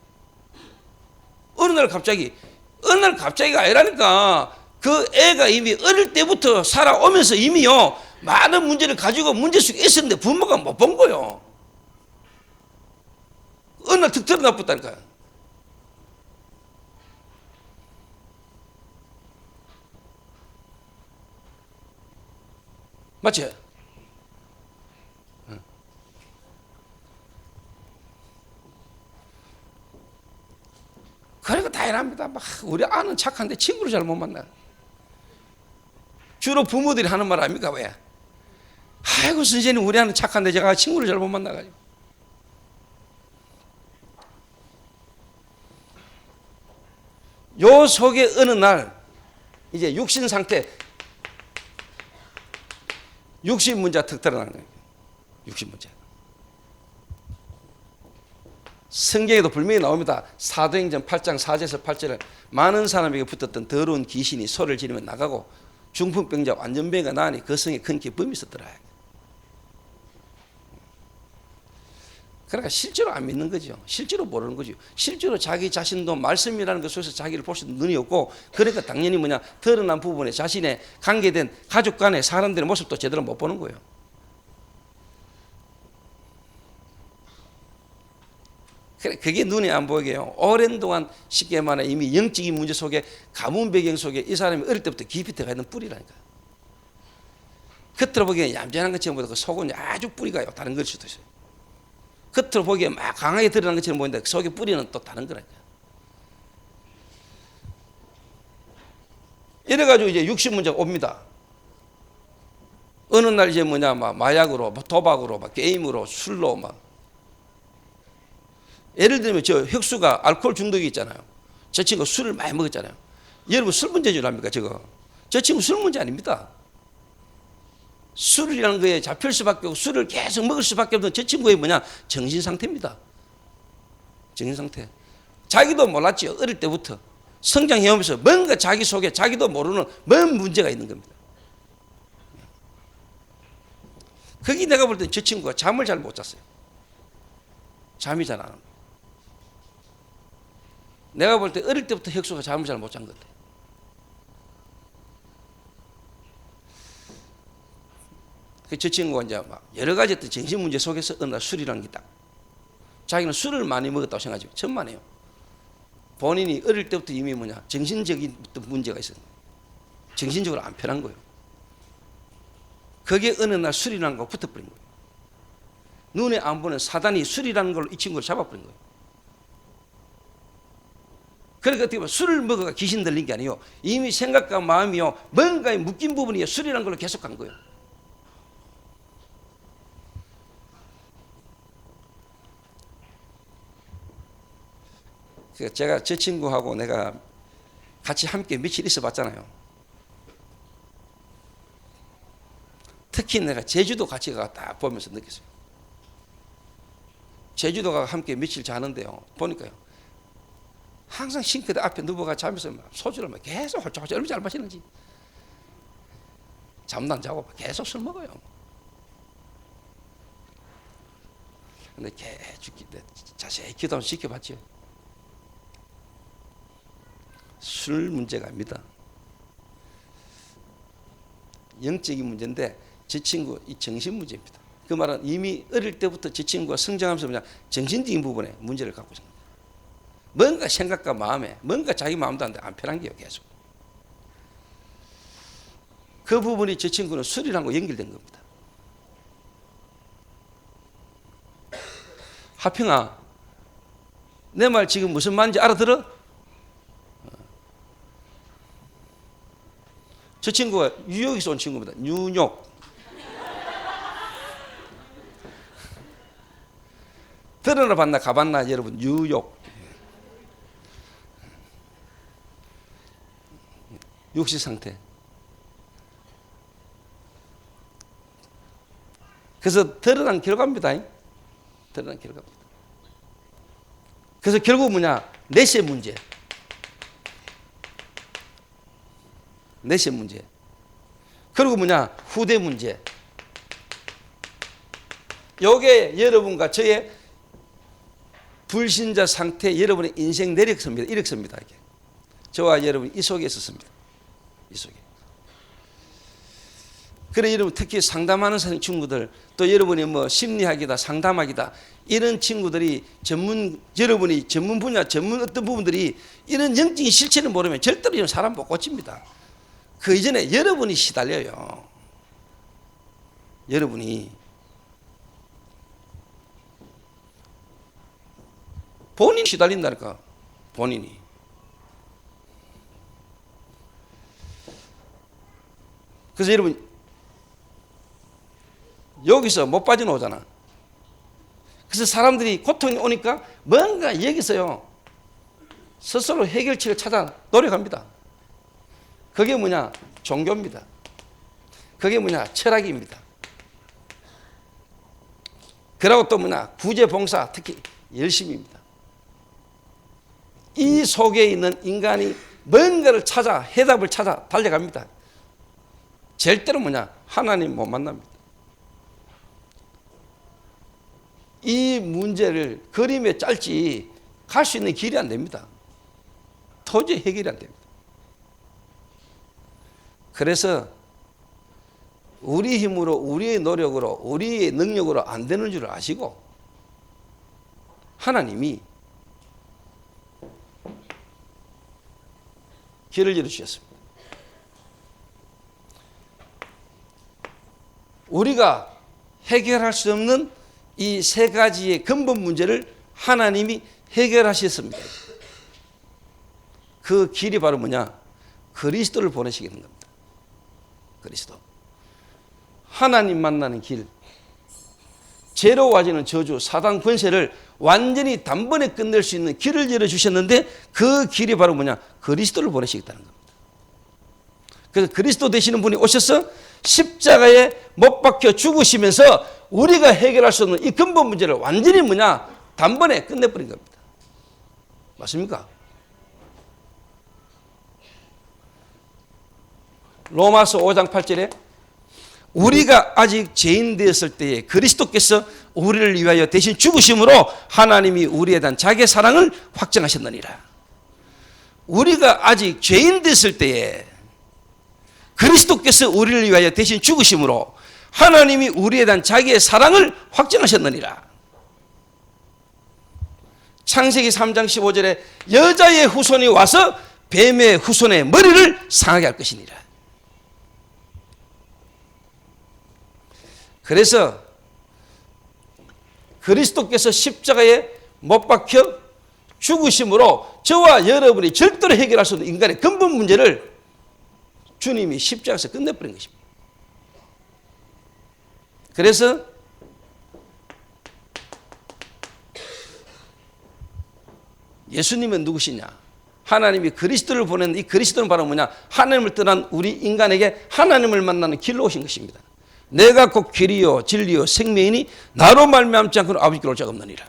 어느 날 갑자기가 아니라니까 그 애가 이미 어릴 때부터 살아오면서 이미요 많은 문제를 가지고 문제 속에 있었는데 부모가 못 본 거예요. 어느 날 툭 드러나붙다니까요. 맞지? 그러니까 다이랍니다. 막 우리 아는 착한데 친구를 잘 못 만나. 주로 부모들이 하는 말 아닙니까? 왜? 아이고 선생님 우리 아는 착한데 제가 친구를 잘 못 만나가지고. 요 속에 어느 날 이제 육신 상태, 육신 문제가 턱 드러나는 거예요. 육신 문제. 성경에도 분명히 나옵니다. 사도행전 8장 4절에서 8절에 많은 사람에게 붙었던 더러운 귀신이 소리를 지르며 나가고 중풍병자 완전병가 나으니 그 성에 큰 기쁨이 있었더라. 그러니까 실제로 안 믿는 거죠. 실제로 모르는 거죠. 실제로 자기 자신도 말씀이라는 것 속에서 자기를 볼 수 있는 눈이 없고 그러니까 당연히 뭐냐 드러난 부분에 자신의 관계된 가족 간의 사람들의 모습도 제대로 못 보는 거예요. 그게 눈에 안 보이게요. 오랜 동안 쉽게 말해 이미 영적인 문제 속에 가문 배경 속에 이 사람이 어릴 때부터 깊이 들어가 있는 뿌리라니까. 겉으로 보기에 얌전한 것처럼 보이고 그 속은 아주 뿌리가요. 다른 걸 수도 있어요. 겉으로 보기에 막 강하게 드러난 것처럼 보이는데 그 속에 뿌리는 또 다른 거라니까. 이래가지고 이제 육신 문제가 옵니다. 어느 날 이제 뭐냐 막 마약으로, 도박으로, 막 게임으로, 술로 막. 예를 들면 저 혁수가 알코올 중독이 있잖아요. 저 친구 술을 많이 먹었잖아요. 여러분 술 문제 줄 압니까 저거? 저 친구 술 문제 아닙니다. 술이라는 거에 잡힐 수밖에 없고 술을 계속 먹을 수밖에 없는 저 친구의 뭐냐 정신 상태입니다. 정신 상태. 자기도 몰랐지요. 어릴 때부터 성장해 오면서 뭔가 자기 속에 자기도 모르는 뭔 문제가 있는 겁니다. 거기 내가 볼 때 저 친구가 잠을 잘 못 잤어요. 잠이 잘 안 옵니다. 내가 볼 때 어릴 때부터 혁수가 잠을 잘 못 잔 것 같아. 저 친구가 이제 막 여러 가지 어떤 정신 문제 속에서 어느 날 술이라는 게 딱, 자기는 술을 많이 먹었다고 생각하지 천만에요. 본인이 어릴 때부터 이미 정신적인 어떤 문제가 있어요. 정신적으로 안 편한 거예요. 그게 어느 날 술이라는 거 붙어버린 거예요. 눈에 안 보는 사단이 술이라는 걸로 이 친구를 잡아버린 거예요. 그러니까 어떻게 보면 술을 먹어가 귀신 들린 게 아니에요. 이미 생각과 마음이요 뭔가에 묶인 부분이 술이라는 걸로 계속 간 거예요. 제가 저 친구하고 내가 같이 함께 며칠 있어 봤잖아요. 특히 내가 제주도 같이 가 딱 보면서 느꼈어요. 제주도 가 함께 며칠 자는데요. 보니까요. 항상 싱크대 앞에 누워가 자면서 소주를 계속 홀짝홀짝 얼마나 잘 마시는지. 잠도 안 자고 계속 술 먹어요. 근데 계속 자세히 기도 한번 시켜봤죠. 술 문제가 아닙니다. 영적인 문제인데 제 친구 이 정신 문제입니다. 그 말은 이미 어릴 때부터 제 친구가 성장하면서 그냥 정신적인 부분에 문제를 갖고 있습니다. 뭔가 생각과 마음에 뭔가 자기 마음도 안 편한 게요 계속. 그 부분이 제 친구는 술이라는 거 연결된 겁니다. 하평아, 내 말 지금 무슨 말인지 알아들어? 저 친구가 뉴욕에서 온 친구입니다. 뉴욕. 들어나 봤나 가봤나 여러분. 뉴욕. 육시 상태. 그래서 드러난 결과입니다. 드러난 결과입니다. 그래서 결국 내세 문제. 내세 문제. 그리고 후대 문제. 요게 여러분과 저의 불신자 상태, 여러분의 인생 내력서입니다. 이력서입니다. 이게. 저와 여러분이 이 속에 있었습니다. 이 속에. 그래 여러분 특히 상담하는 친구들, 또 여러분이 심리학이다, 상담학이다 이런 친구들이 여러분이 전문 분야, 전문 어떤 부분들이 이런 영적인 실체를 모르면 절대로 이런 사람 못 고칩니다. 그 이전에 여러분이 시달려요. 여러분이 본인이 시달린다니까. 본인이. 그래서 여러분 여기서 못 빠져나오잖아. 그래서 사람들이 고통이 오니까 뭔가 여기서요 스스로 해결책을 찾아 노력합니다. 그게 종교입니다. 그게 철학입니다. 그리고 또 구제봉사, 특히 열심입니다. 이 속에 있는 인간이 뭔가를 찾아, 해답을 찾아 달려갑니다. 절대로 하나님 못 만납니다. 이 문제를 그림에 짤지 갈 수 있는 길이 안 됩니다. 도저히 해결이 안 됩니다. 그래서 우리 힘으로, 우리의 노력으로, 우리의 능력으로 안 되는 줄 아시고 하나님이 길을 열어주셨습니다. 우리가 해결할 수 없는 이 세 가지의 근본 문제를 하나님이 해결하셨습니다. 그 길이 바로 그리스도를 보내시겠는 겁니다. 그리스도. 하나님 만나는 길. 죄로 와지는 저주, 사단 권세를 완전히 단번에 끝낼 수 있는 길을 열어주셨는데 그 길이 바로 그리스도를 보내시겠다는 겁니다. 그래서 그리스도 되시는 분이 오셔서 십자가에 못 박혀 죽으시면서 우리가 해결할 수 없는 이 근본 문제를 완전히 단번에 끝내버린 겁니다. 맞습니까? 로마서 5장 8절에 우리가 아직 죄인 되었을 때에 그리스도께서 우리를 위하여 대신 죽으심으로 하나님이 우리에 대한 자기의 사랑을 확정하셨느니라. 우리가 아직 죄인 됐을 때에 그리스도께서 우리를 위하여 대신 죽으심으로 하나님이 우리에 대한 자기의 사랑을 확증하셨느니라. 창세기 3장 15절에 여자의 후손이 와서 뱀의 후손의 머리를 상하게 할 것이니라. 그래서 그리스도께서 십자가에 못 박혀 죽으심으로 저와 여러분이 절대로 해결할 수 없는 인간의 근본 문제를 주님이 십자가에서 끝내버린 것입니다. 그래서 예수님은 누구시냐? 하나님이 그리스도를 보낸 이 그리스도는 바로 뭐냐? 하나님을 떠난 우리 인간에게 하나님을 만나는 길로 오신 것입니다. 내가 곧 길이요 진리요 생명이니 나로 말미암지 않고는 아버지께 올 자가 없느니라.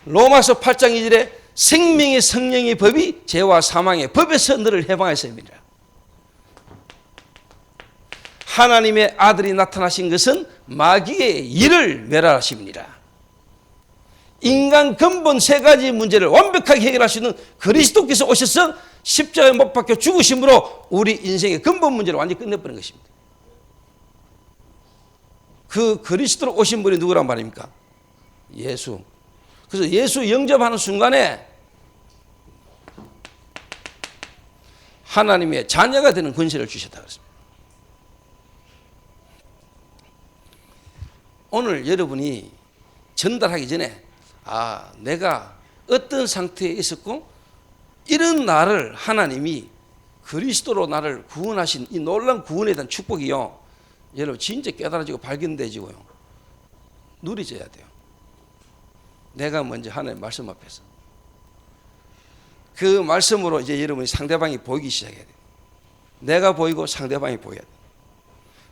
로마서 8장 2절에 생명의 성령의 법이 죄와 사망의 법에서 너를 해방하였습니다. 하나님의 아들이 나타나신 것은 마귀의 일을 멸하심이니라. 인간 근본 세 가지 문제를 완벽하게 해결할 수 있는 그리스도께서 오셔서 십자가에 못 박혀 죽으심으로 우리 인생의 근본 문제를 완전히 끝내버린 것입니다. 그 그리스도로 오신 분이 누구란 말입니까? 예수. 그래서 예수 영접하는 순간에 하나님의 자녀가 되는 권세를 주셨다 그랬습니다. 오늘 여러분이 전달하기 전에 내가 어떤 상태에 있었고 이런 나를 하나님이 그리스도로 나를 구원하신 이 놀라운 구원에 대한 축복이요, 여러분 진짜 깨달아지고 발견되지고요 누리져야 돼요. 내가 먼저 하나님의 말씀 앞에서 그 말씀으로 이제 여러분이 상대방이 보이기 시작해야 돼요. 내가 보이고 상대방이 보여야 돼요.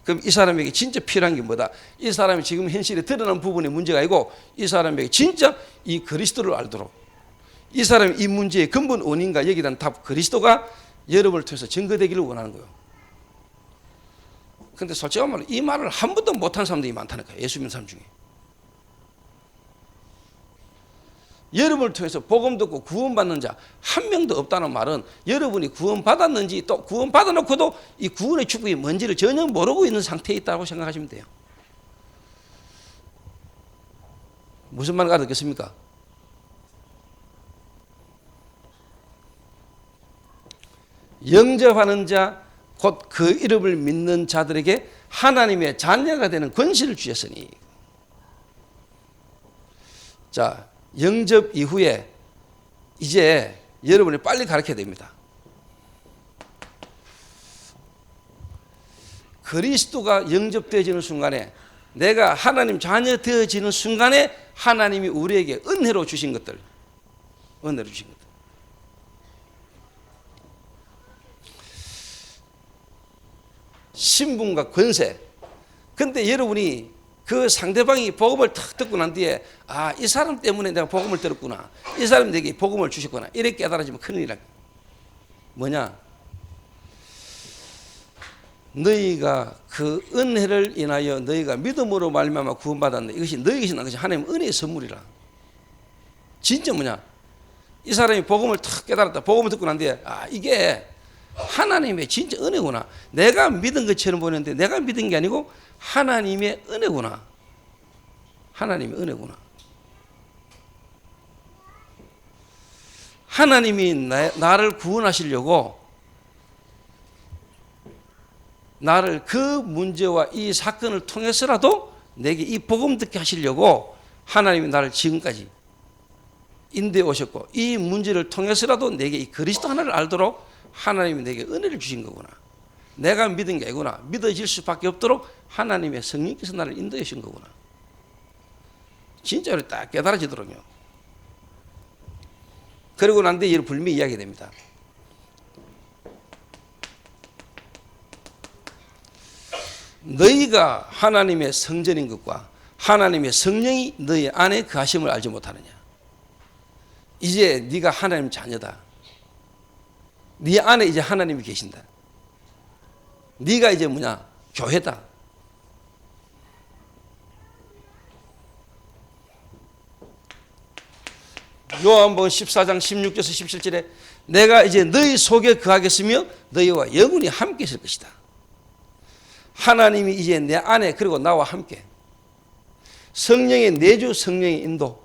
그럼 이 사람에게 진짜 필요한 게 뭐다? 이 사람이 지금 현실에 드러난 부분에 문제가 아니고 이 사람에게 진짜 이 그리스도를 알도록, 이 사람이 이 문제의 근본 원인과 여기에 대한 답 그리스도가 여러분을 통해서 증거되기를 원하는 거예요. 그런데 솔직히 말로 이 말을 한 번도 못한 사람들이 많다는 거예요. 예수 믿는 사람 중에. 여러분을 통해서 복음 듣고 구원받는 자 한 명도 없다는 말은 여러분이 구원받았는지 또 구원받아놓고도 이 구원의 축복이 뭔지를 전혀 모르고 있는 상태에 있다고 생각하시면 돼요. 무슨 말 알아듣겠습니까? 영접하는 자 곧 그 이름을 믿는 자들에게 하나님의 자녀가 되는 권세를 주셨으니, 자 영접 이후에 이제 여러분이 빨리 가르쳐야 됩니다. 그리스도가 영접되어지는 순간에, 내가 하나님 자녀 되어지는 순간에 하나님이 우리에게 은혜로 주신 것들, 은혜로 주신 것들. 신분과 권세. 근데 여러분이 그 상대방이 복음을 탁 듣고 난 뒤에 이 사람 때문에 내가 복음을 들었구나, 이 사람이 내게 복음을 주셨구나, 이렇게 깨달아지면 큰일이라. 뭐냐? 너희가 그 은혜를 인하여 너희가 믿음으로 말미암아 구원받았는데 이것이 너희에게 난 것이 하나님의 은혜의 선물이라. 진짜 뭐냐? 이 사람이 복음을 탁 깨달았다, 복음을 듣고 난 뒤에 이게 하나님의 진짜 은혜구나. 내가 믿은 것처럼 보이는데 내가 믿은 게 아니고 하나님의 은혜구나. 하나님의 은혜구나. 하나님이 나를 구원하시려고 나를 그 문제와 이 사건을 통해서라도 내게 이 복음 듣게 하시려고 하나님이 나를 지금까지 인도해 오셨고, 이 문제를 통해서라도 내게 이 그리스도 하나를 알도록 하나님이 내게 은혜를 주신 거구나. 내가 믿은 게 아니구나. 믿어질 수밖에 없도록 하나님의 성령께서 나를 인도해 주신 거구나. 진짜로 딱 깨달아지더라고요. 그리고 난 뒤에 불미 이야기 됩니다. 너희가 하나님의 성전인 것과 하나님의 성령이 너희 안에 그 하심을 알지 못하느냐. 이제 네가 하나님 자녀다. 네 안에 이제 하나님이 계신다. 네가 이제 뭐냐? 교회다. 요한복음 14장 16절에서 17절에 내가 이제 너희 속에 거하겠으며 너희와 영원히 함께 있을 것이다. 하나님이 이제 내 안에 그리고 나와 함께 성령의 내주, 성령의 인도.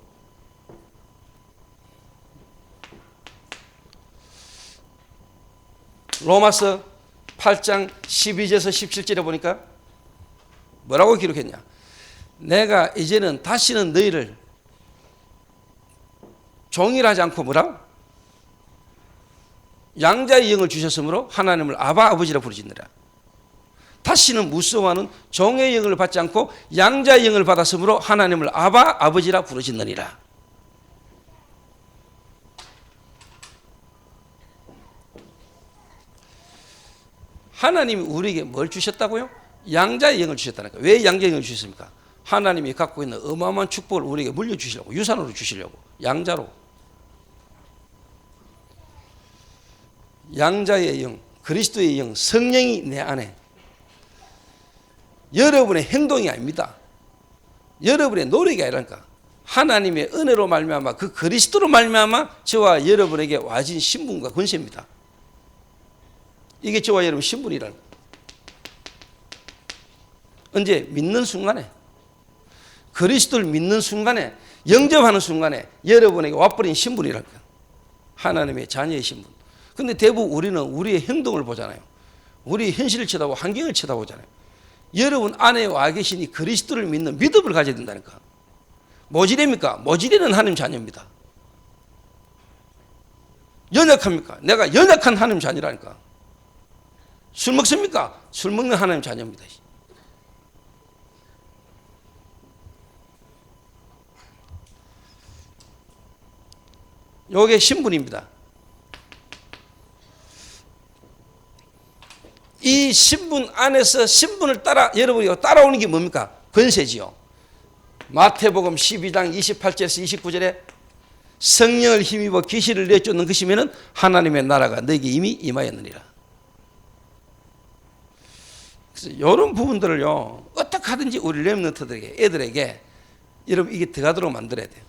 로마서 8장 12절에서 17절에 보니까 뭐라고 기록했냐? 내가 이제는 다시는 너희를 종일하지 않고 뭐라? 양자의 영을 주셨으므로 하나님을 아바 아버지라 부르짖느라. 다시는 무서워하는 종의 영을 받지 않고 양자의 영을 받았으므로 하나님을 아바 아버지라 부르짖느니라. 하나님이 우리에게 뭘 주셨다고요? 양자의 영을 주셨다니까. 왜 양자의 영을 주셨습니까? 하나님이 갖고 있는 어마어마한 축복을 우리에게 물려주시려고, 유산으로 주시려고, 양자로. 양자의 영, 그리스도의 영, 성령이 내 안에. 여러분의 행동이 아닙니다. 여러분의 노력이 아니라니까. 하나님의 은혜로 말미암아 그 그리스도로 말미암아 저와 여러분에게 와진 신분과 권세입니다. 이게 저와 여러분 신분이라는 거예요. 언제? 믿는 순간에, 그리스도를 믿는 순간에, 영접하는 순간에 여러분에게 와버린 신분이라는 거예요. 하나님의 자녀의 신분. 근데 대부분 우리는 우리의 행동을 보잖아요. 우리의 현실을 쳐다보고 환경을 쳐다보잖아요. 여러분 안에 와 계시니 그리스도를 믿는 믿음을 가져야 된다니까. 모질입니까? 모질이는 하나님 자녀입니다. 연약합니까? 내가 연약한 하나님 자녀라니까. 술 먹습니까? 술 먹는 하나님 자녀입니다. 요게 신분입니다. 이 신분 안에서 신분을 따라 여러분이 따라오는 게 뭡니까? 권세지요. 마태복음 12장 28절에서 29절에 성령을 힘입어 계시를 내쫓는 것이면은 하나님의 나라가 너에게 이미 임하였느니라. 그래서 이런 부분들을요 어떻게 하든지 우리 렘넌트들에게, 애들에게 여러분 이게 들어가도록 만들어야 돼요.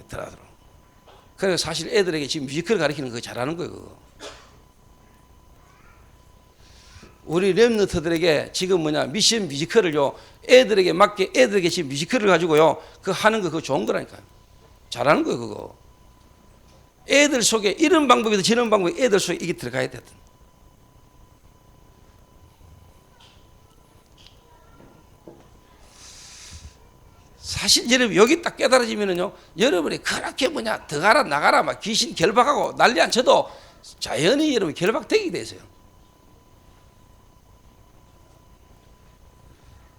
들어가도록. 그래서 사실 애들에게 지금 뮤지컬 가르치는 거 잘하는 거예요. 그거. 우리 렘넌트들에게 지금 미션 뮤지컬을요 애들에게 맞게 애들에게 지금 뮤지컬을 가지고요 그 하는 거 그거 좋은 거라니까요. 잘하는 거예요 그거. 애들 속에 이런 방법이든 저런 방법이 애들 속에 이게 들어가야 되거든. 사실 여러분 여기 딱 깨달아지면은요 여러분이 그렇게 더 가라 나가라 막 귀신 결박하고 난리 안 쳐도 자연히 여러분 결박되게 되세요.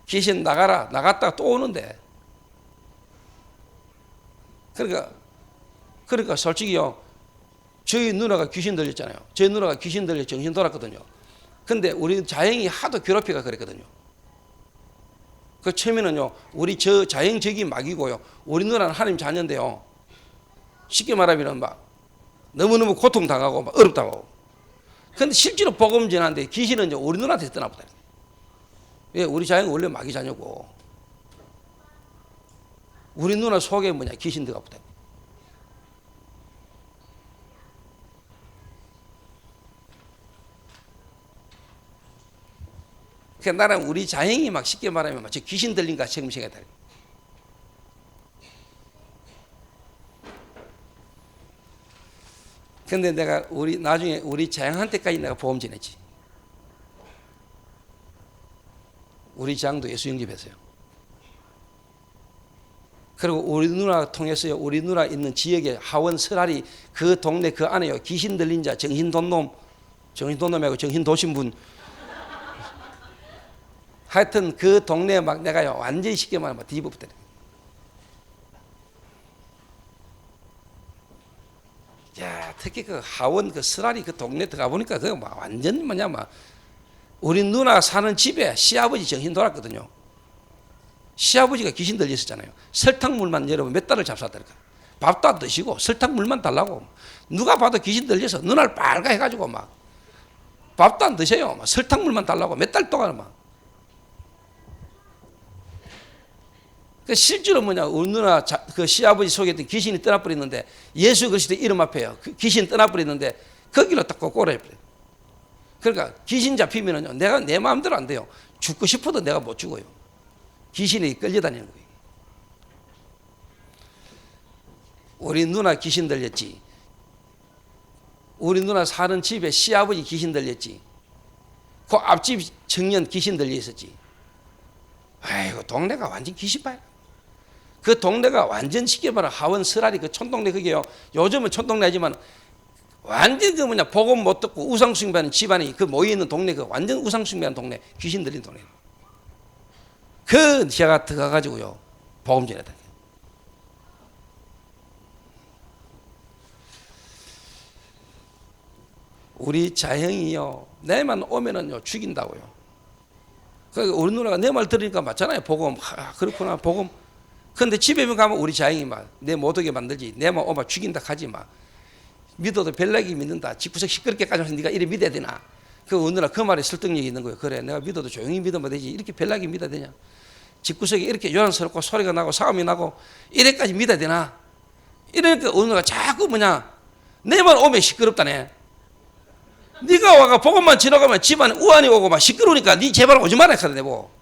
귀신 나가라 나갔다가 또 오는데 그러니까 솔직히요 저희 누나가 귀신 들렸잖아요. 저희 누나가 귀신 들려 정신 돌았거든요. 근데 우리 자영이 하도 괴롭히가 그랬거든요. 그 처음에는요 우리 저 자영 적이 막이고요 우리 누나는 하나님 자녀인데요 쉽게 말하면 막 너무너무 고통당하고 막 어렵다고. 근데 실제로 복음 전하는데 귀신은 이제 우리 누나한테 떠나보다. 왜? 우리 자영은 원래 마귀 자녀고 우리 누나 속에 귀신 들어가보다. 그러니까 나랑 우리 자영이 막 쉽게 말하면 저 귀신 들린가 지금 생각해. 근데 내가 나중에 우리 자영한테까지 내가 보험 지냈지. 우리 장도 예수 영접했어요. 그리고 우리 누나 통해서요 우리 누나 있는 지역에 하원 설알이 그 동네 그 안에요 귀신 들린 자 정신돈놈하고 정신도신 하여튼 그 동네에 막 내가요 완전히 쉽게 말하면 뒤집어버려. 야 특히 그 하원 그 설알이 그 동네 들어가 보니까 그거 막 완전 우리 누나 사는 집에 시아버지 정신 돌았거든요. 시아버지가 귀신 들렸었잖아요. 설탕물만 여러분 몇 달을 잡수었다니까. 밥도 안 드시고 설탕물만 달라고. 누가 봐도 귀신 들려서 눈알 빨가 해가지고 막 밥도 안 드셔요. 막 설탕물만 달라고 몇 달 동안 막. 그 실제로 뭐냐, 우리 누나 그 시아버지 속에 있던 귀신이 떠나버렸는데, 예수 그리스도 이름 앞에요. 그 귀신 떠나버렸는데 거기로 딱 꼬꼬라버려요. 그러니까 귀신 잡히면은요, 내가 내 마음대로 안 돼요. 죽고 싶어도 내가 못 죽어요. 귀신이 끌려다니는 거예요. 우리 누나 귀신 들렸지. 우리 누나 사는 집에 시아버지 귀신 들렸지. 그 앞집 청년 귀신 들려 있었지. 아이고, 동네가 완전 귀신파야. 그 동네가 완전 쉽게 말하면 하원 서라리 그 촌동네 그게요. 요즘은 촌동네지만 완전 그 뭐냐, 복음 못 듣고 우상숭배하는 집안이 그 모여있는 동네, 그 완전 우상숭배하는 동네, 귀신 들린 동네. 그 제가 들어가가지고요, 복음 전했다. 우리 자형이요, 내만 오면은요 죽인다고요. 그러니까 우리 누나가 내 말 들으니까 맞잖아요. 복음, 그렇구나, 복음. 근데 집에 가면 우리 자형이 막 내 못 오게 만들지. 내만 오면 죽인다 하지 마. 믿어도 별나게 믿는다. 집구석 시끄럽게까지 해서 네가 이래 믿어야 되나? 그 어느 날 그 말에 설득력이 있는 거예요. 그래, 내가 믿어도 조용히 믿으면 되지. 이렇게 별나게 믿어야 되냐? 집구석에 이렇게 요란스럽고 소리가 나고 싸움이 나고 이래까지 믿어야 되나? 이러니까 어느 날 자꾸 뭐냐, 내만 오면 시끄럽다네. 네가 와가 복음만 지나가면 집안에 우환이 오고 막 시끄러우니까 네 제발 오지 마라 하거든 내고.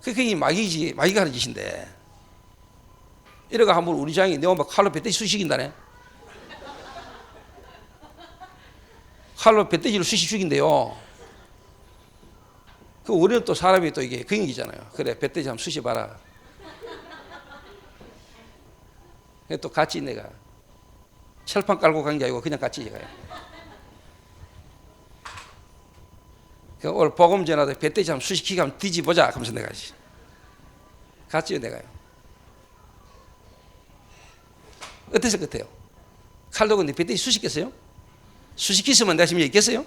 그게 마귀지, 마귀가 하는 짓인데. 이래가 한번 우리 장이 내 엄마 칼로 배때지 쑤시긴다네. 칼로 배때지를 쑤시 죽인대요. 그 우리는 또 사람이 또 이게 근육이잖아요. 그래, 배때지 한번 쑤시봐라. 또 같이 내가 철판 깔고 간 게 아니고 그냥 같이 가요. 그 오늘 복음 전하다 배때지 한번 쑤시키고 한번 뒤집어보자 하면서 내가 같이요 내가요. 어땠을 것 같아요? 칼로 근데 배때지 쑤시겠어요? 쑤시키시면 내가 지금 여기 있겠어요?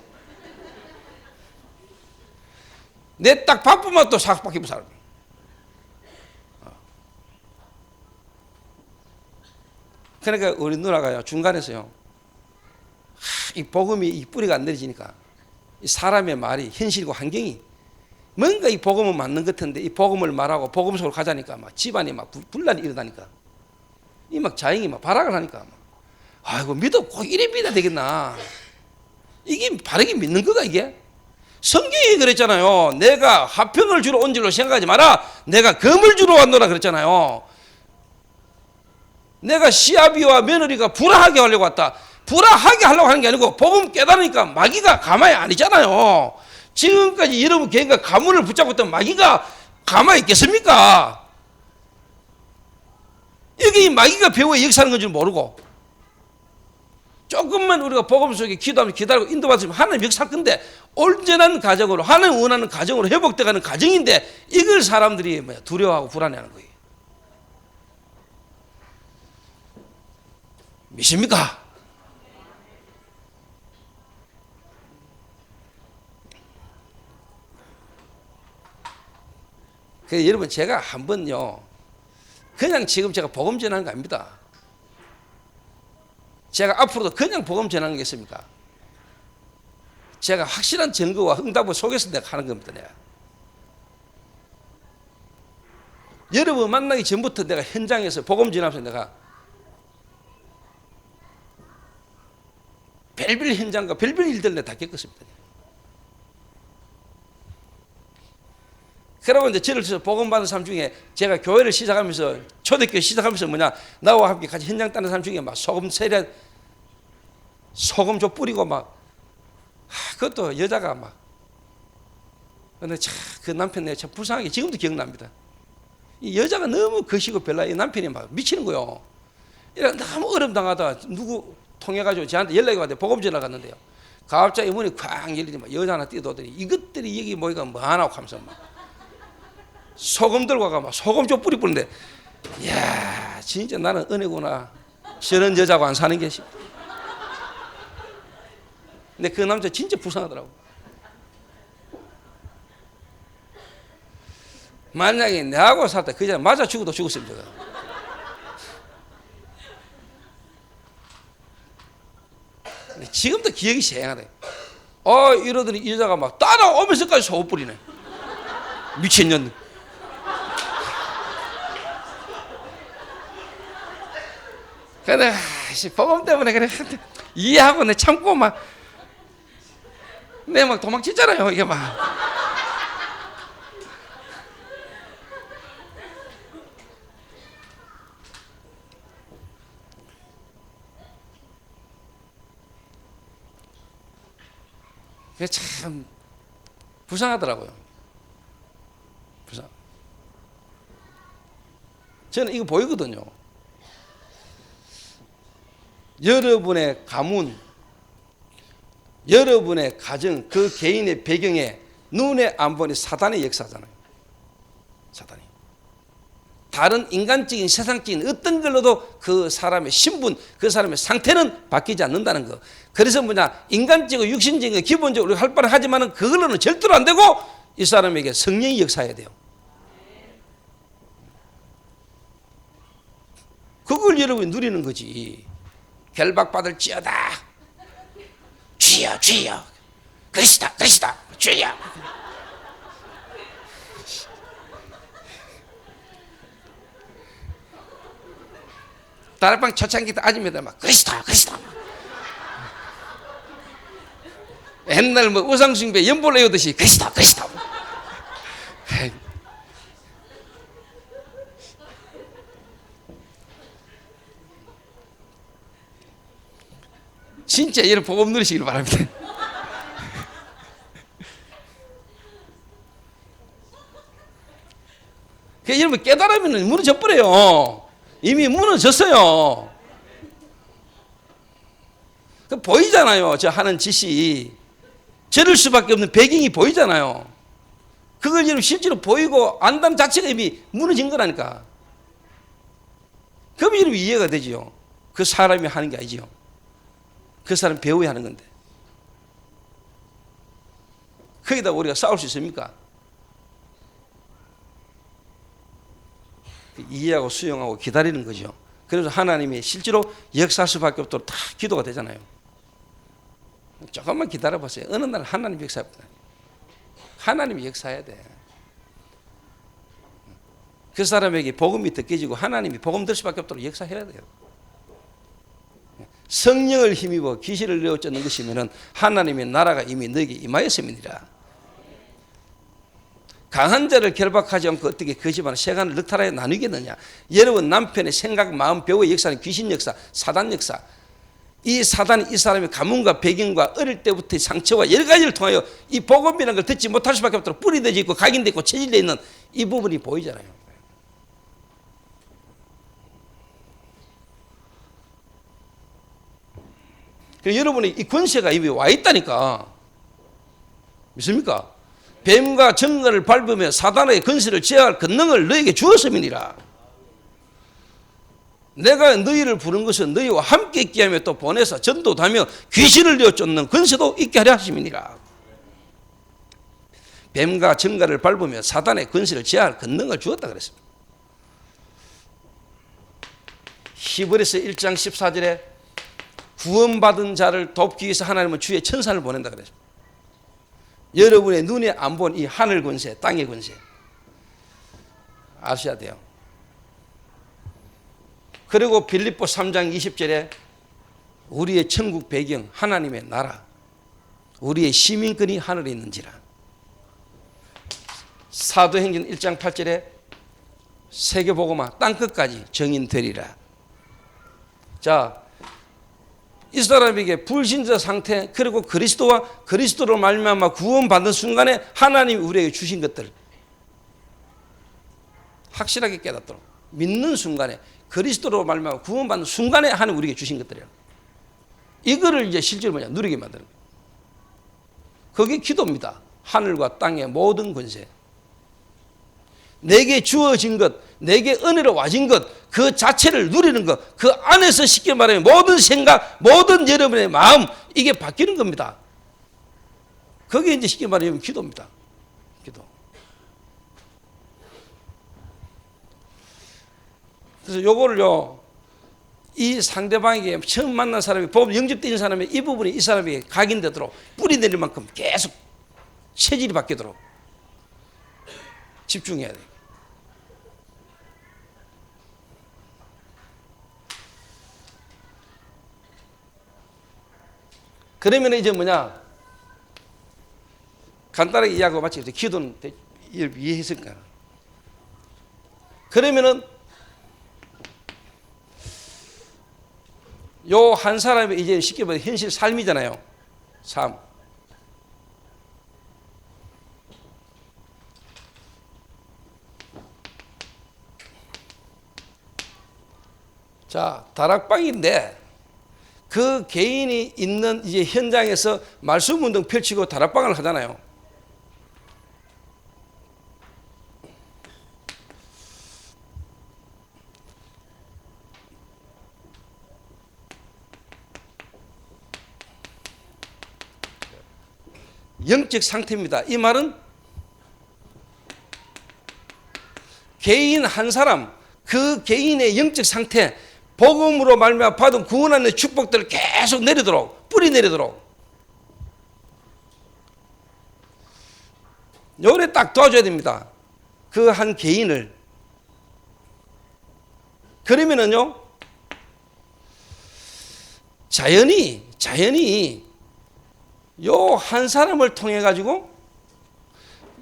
내 딱 바쁘면 또 싹 바뀌고 살아. 그러니까 우리 누나가요, 중간에서요, 이 복음이 이 뿌리가 안 내려지니까 이 사람의 말이 현실과 환경이 뭔가 이 복음은 맞는 것 같은데 이 복음을 말하고 복음 속으로 가자니까 막 집안이 막 분란이 일어나니까 이 막 자행이 막 발악을 하니까 막, 아이고, 믿어 꼭 이래 믿어야 되겠나? 이게 바르게 믿는 거가 이게? 성경이 그랬잖아요. 내가 화평을 주러 온 줄로 생각하지 마라. 내가 금을 주러 왔노라 그랬잖아요. 내가 시아비와 며느리가 불화하게 하려고 왔다. 불화하게 하려고 하는 게 아니고 복음 깨달으니까 마귀가 가만히 아니잖아요. 지금까지 여러분 개인과 가문을 붙잡고 있던 마귀가 가만히 있겠습니까? 여기 마귀가 배후에 여기 사는 건 줄 모르고 조금만 우리가 복음 속에 기도하면서 기다리고 인도받으면 하나님 역사할 건데, 온전한 가정으로 하나님 원하는 가정으로 회복돼가는 가정인데 이걸 사람들이 두려워하고 불안해하는 거예요. 믿습니까? 그래서 여러분, 제가 한번요, 그냥 지금 제가 복음 전하는 거 아닙니다. 제가 앞으로도 그냥 복음 전하는 게 있습니까? 제가 확실한 증거와 응답을 속에서 내가 하는 겁니다. 내가. 여러분 만나기 전부터 내가 현장에서 복음 전하면서 내가 별별 현장과 별별 일들을 내가 다 겪었습니다. 그러고 이제 저를 복음 받은 사람 중에 제가 교회를 시작하면서 초대교회 시작하면서 뭐냐, 나와 함께 같이 현장 따는 사람 중에 막 소금 세례, 소금 좀 뿌리고 막, 그것도 여자가 막, 근데 참 그 남편 내가 참 불쌍하게 지금도 기억납니다. 이 여자가 너무 거시고 별나, 이 남편이 막 미치는 거요. 이래 너무 어려움당하다 누구 통해가지고 저한테 연락이 왔는데 복음 전화 갔는데요. 갑자기 문이 쾅 열리더니 막 여자 하나 뛰어오더니 이것들이 여기 뭐가 뭐 하나 하면서 막 소금 들고 가가 막 소금 좀 뿌리는데, 이야, 진짜 나는 은혜구나. 저런 여자고 안 사는 게. 근데 그 남자 진짜 불쌍하더라고. 만약에 내하고 살다 그 여자 맞아 죽어도 죽었습니다. 근데 지금도 기억이 생생하네. 이러더니 이 여자가 막 따라오면서까지 소금 뿌리네. 미친년. 내가 복음 때문에 그래 이해하고 내 참고 막 내 막 도망치잖아요. 이게 막 그게 참 불쌍하더라고요. 불쌍. 저는 이거 보이거든요. 여러분의 가문, 여러분의 가정, 그 개인의 배경에 눈에 안 보니 사단의 역사잖아요. 사단이. 다른 인간적인 세상적인 어떤 걸로도 그 사람의 신분, 그 사람의 상태는 바뀌지 않는다는 거. 그래서 뭐냐, 인간적이고 육신적인 거 기본적으로 할 바는 하지만은 그걸로는 절대로 안 되고 이 사람에게 성령이 역사해야 돼요. 그걸 여러분이 누리는 거지. 결박받을지어다. 주여 주여 그리스도 그리스도 주여. 다락방 초창기 때 아줌마들 막 그리스도 그리스도. 옛날 뭐 우상숭배 연볼 외우듯이 그리스도 그리스도. 진짜 이런 복음 누리시길 바랍니다. 여러분 깨달으면 무너져 버려요. 이미 무너졌어요. 그 보이잖아요. 저 하는 짓이 저럴 수밖에 없는 배경이 보이잖아요. 그걸 여러분 실제로 보이고 안다는 자체가 이미 무너진 거라니까. 그럼 여러분 이해가 되지요. 그 사람이 하는 게 아니지요. 그 사람 배우야 하는 건데. 거기다 우리가 싸울 수 있습니까? 이해하고 수용하고 기다리는 거죠. 그래서 하나님이 실제로 역사할 수밖에 없도록 다 기도가 되잖아요. 조금만 기다려보세요. 어느 날 하나님 역사합니다. 하나님이 역사해야 돼. 그 사람에게 복음이 느껴지고 하나님이 복음 들 수밖에 없도록 역사해야 돼요. 성령을 힘입어 귀신을 내어 쫓는 것이면은 하나님의 나라가 이미 너에게 임하였음이니라. 강한 자를 결박하지 않고 어떻게 그 집안을 세간을 넉탈하여 나누겠느냐. 여러분 남편의 생각, 마음, 배우의 역사는 귀신 역사, 사단 역사. 이 사단이 이 사람의 가문과 배경과 어릴 때부터의 상처와 여러 가지를 통하여 이 복음이라는 걸 듣지 못할 수밖에 없도록 뿌리되어 있고 각인되어 있고 체질되어 있는 이 부분이 보이잖아요. 그래서 여러분이 이 권세가 이미 와 있다니까. 믿습니까? 뱀과 정갈을 밟으며 사단의 권세를 제어할 권능을 너에게 주었음이니라. 내가 너희를 부른 것은 너희와 함께 있게 하며 또 보내서 전도도 하며 귀신을 내어 쫓는 권세도 있게 하려 하심이니라. 뱀과 정갈을 밟으며 사단의 권세를 제어할 권능을 주었다 그랬습니다. 히브리서 1장 14절에 구원받은 자를 돕기 위해서 하나님은 주의 천사를 보낸다 그랬습니다. 여러분의 눈에 안 본 이 하늘 권세, 땅의 권세 아셔야 돼요. 그리고 빌립보 3장 20절에 우리의 천국 배경, 하나님의 나라, 우리의 시민권이 하늘에 있는지라. 사도행전 1장 8절에 세계복음화 땅끝까지 정인되리라. 자, 이 사람에게 불신자 상태 그리고 그리스도와 그리스도로 말미암아 구원받는 순간에 하나님이 우리에게 주신 것들 확실하게 깨닫도록 믿는 순간에 그리스도로 말미암아 구원받는 순간에 하나님 우리에게 주신 것들이야. 이거를 이제 실제로 뭐냐 누리게 만드는 거예요. 그게 기도입니다. 하늘과 땅의 모든 권세, 내게 주어진 것, 내게 은혜로 와진 것, 그 자체를 누리는 것, 그 안에서 쉽게 말하면 모든 생각, 모든 여러분의 마음, 이게 바뀌는 겁니다. 그게 이제 쉽게 말하면 기도입니다. 기도. 그래서 요거를요, 이 상대방에게 처음 만난 사람이, 법 영접된 사람의 이 부분이 이 사람에게 각인되도록 뿌리 내릴 만큼 계속 체질이 바뀌도록 집중해야 돼요. 그러면 이제 뭐냐? 간단하게 이야기하고 마치겠습니다. 기도는 이해했을까? 그러면은 요 한 사람의 이제 쉽게 말해 현실 삶이잖아요. 삶. 자, 다락방인데 그 개인이 있는 이제 현장에서 말씀 운동 펼치고 다락방을 하잖아요. 영적 상태입니다. 이 말은 개인 한 사람, 그 개인의 영적 상태, 복음으로 말미암아 받은 구원하는 축복들을 계속 내리도록, 뿌리 내리도록 요래 딱 도와줘야 됩니다. 그 한 개인을. 그러면은요, 자연히 요 한 사람을 통해 가지고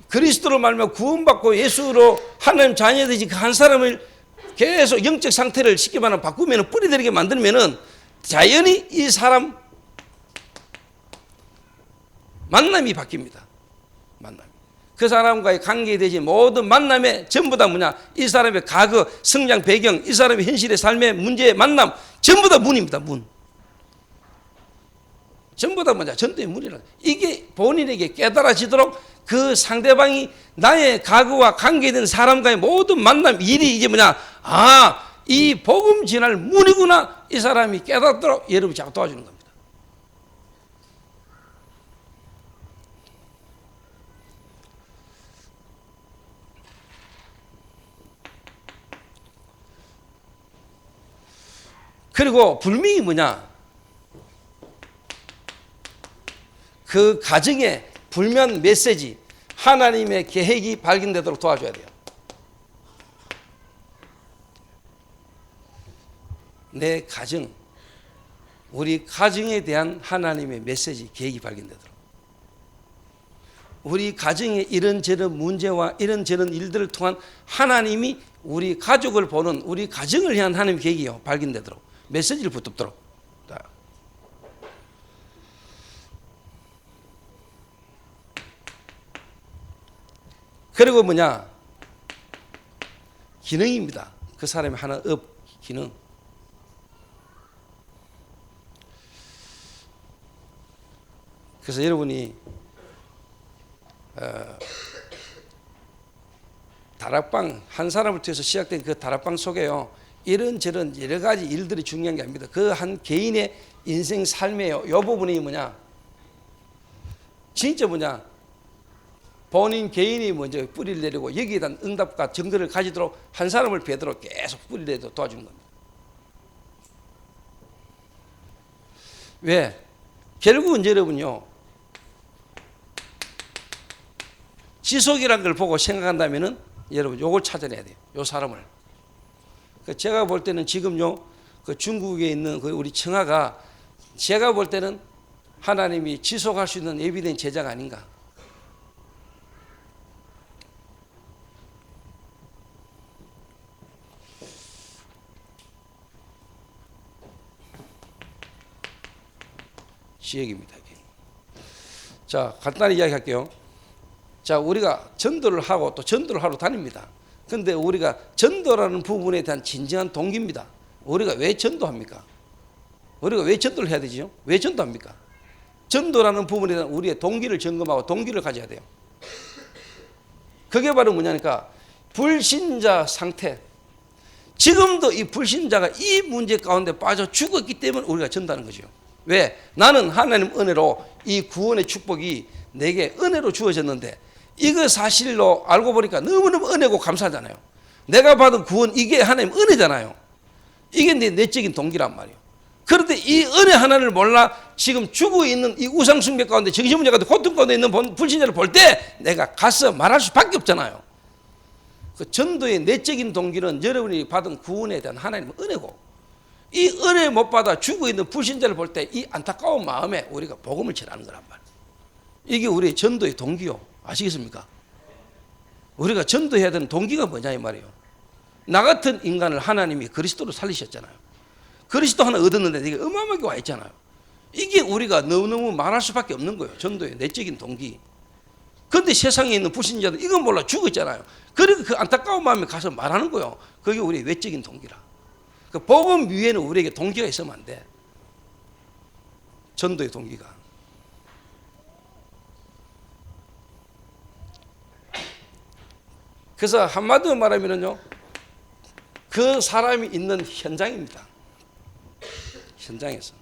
그리스도로 말미암아 구원받고 예수로 하나님 자녀되지 그 한 사람을 계속 영적 상태를 쉽게 말하면 바꾸면 뿌리들에게 만들면은 자연히 이 사람 만남이 바뀝니다. 만남. 그 사람과의 관계되지 모든 만남에 전부 다 뭐냐? 이 사람의 과거, 성장 배경, 이 사람의 현실의 삶의 문제의 만남 전부 다 문입니다. 문. 전부 다 뭐냐? 전도의 문이라. 이게 본인에게 깨달아지도록 그 상대방이 나의 과거와 관계된 사람과의 모든 만남, 일이 이제 뭐냐? 아, 이 복음 전할 문이구나. 이 사람이 깨닫도록 여러분이 자꾸 도와주는 겁니다. 그리고 불명이 뭐냐? 그 가정에 불면 메시지, 하나님의 계획이 발견되도록 도와줘야 돼요. 내 가정, 우리 가정에 대한 하나님의 메시지, 계획이 발견되도록. 우리 가정에 이런저런 문제와 이런저런 일들을 통한 하나님이 우리 가족을 보는 우리 가정을 향한 하나님의 계획이 발견되도록 메시지를 붙잡도록. 그리고 뭐냐? 기능입니다. 그 사람의 하나 기능. 그래서 여러분이 다락방 한 사람을 통해서 시작된 그 다락방 속에요, 이런저런 여러 가지 일들이 중요한 게 아닙니다. 그 한 개인의 인생 삶에요, 이 부분이 뭐냐? 진짜 뭐냐? 본인 개인이 먼저 뿌리를 내리고 여기에 대한 응답과 증거를 가지도록 한 사람을 뵈도록 계속 뿌리를 내도록 도와주는 겁니다. 왜? 결국은 여러분요, 지속이라는 걸 보고 생각한다면은 여러분 요걸 찾아내야 돼요. 요 사람을. 제가 볼 때는 지금요, 그 중국에 있는 그 우리 청아가 제가 볼 때는 하나님이 지속할 수 있는 예비된 제자가 아닌가. 지역입니다. 자, 간단히 이야기할게요. 자, 우리가 전도를 하고 또 전도를 하러 다닙니다. 근데 우리가 전도라는 부분에 대한 진정한 동기입니다. 우리가 왜 전도합니까? 우리가 왜 전도를 해야 되죠? 왜 전도합니까? 전도라는 부분에 대한 우리의 동기를 점검하고 동기를 가져야 돼요. 그게 바로 뭐냐니까 불신자 상태. 지금도 이 불신자가 이 문제 가운데 빠져 죽었기 때문에 우리가 전도하는 거죠. 왜? 나는 하나님 은혜로 이 구원의 축복이 내게 은혜로 주어졌는데 이거 사실로 알고 보니까 너무너무 은혜고 감사하잖아요. 내가 받은 구원, 이게 하나님 은혜잖아요. 이게 내 내적인 동기란 말이에요. 그런데 이 은혜 하나를 몰라 지금 죽어 있는 이 우상숭배 가운데 정신문제 가운데 고통 가운데 있는 불신자를 볼 때 내가 가서 말할 수밖에 없잖아요. 그 전도의 내적인 동기는 여러분이 받은 구원에 대한 하나님의 은혜고, 이 은혜 못 받아 죽어 있는 불신자를 볼 때 이 안타까운 마음에 우리가 복음을 전하는 거란 말이에요. 이게 우리의 전도의 동기요. 아시겠습니까? 우리가 전도해야 되는 동기가 뭐냐 이 말이에요. 나 같은 인간을 하나님이 그리스도로 살리셨잖아요. 그리스도 하나 얻었는데 이게 어마어마하게 와 있잖아요. 이게 우리가 너무너무 말할 수밖에 없는 거예요. 전도의 내적인 동기. 그런데 세상에 있는 불신자들 이건 몰라 죽었잖아요. 그러니까 그 안타까운 마음에 가서 말하는 거예요. 그게 우리의 외적인 동기라. 그 복음 위에는 우리에게 동기가 있으면 안 돼. 전도의 동기가. 그래서 한마디로 말하면요, 그 사람이 있는 현장입니다. 현장에서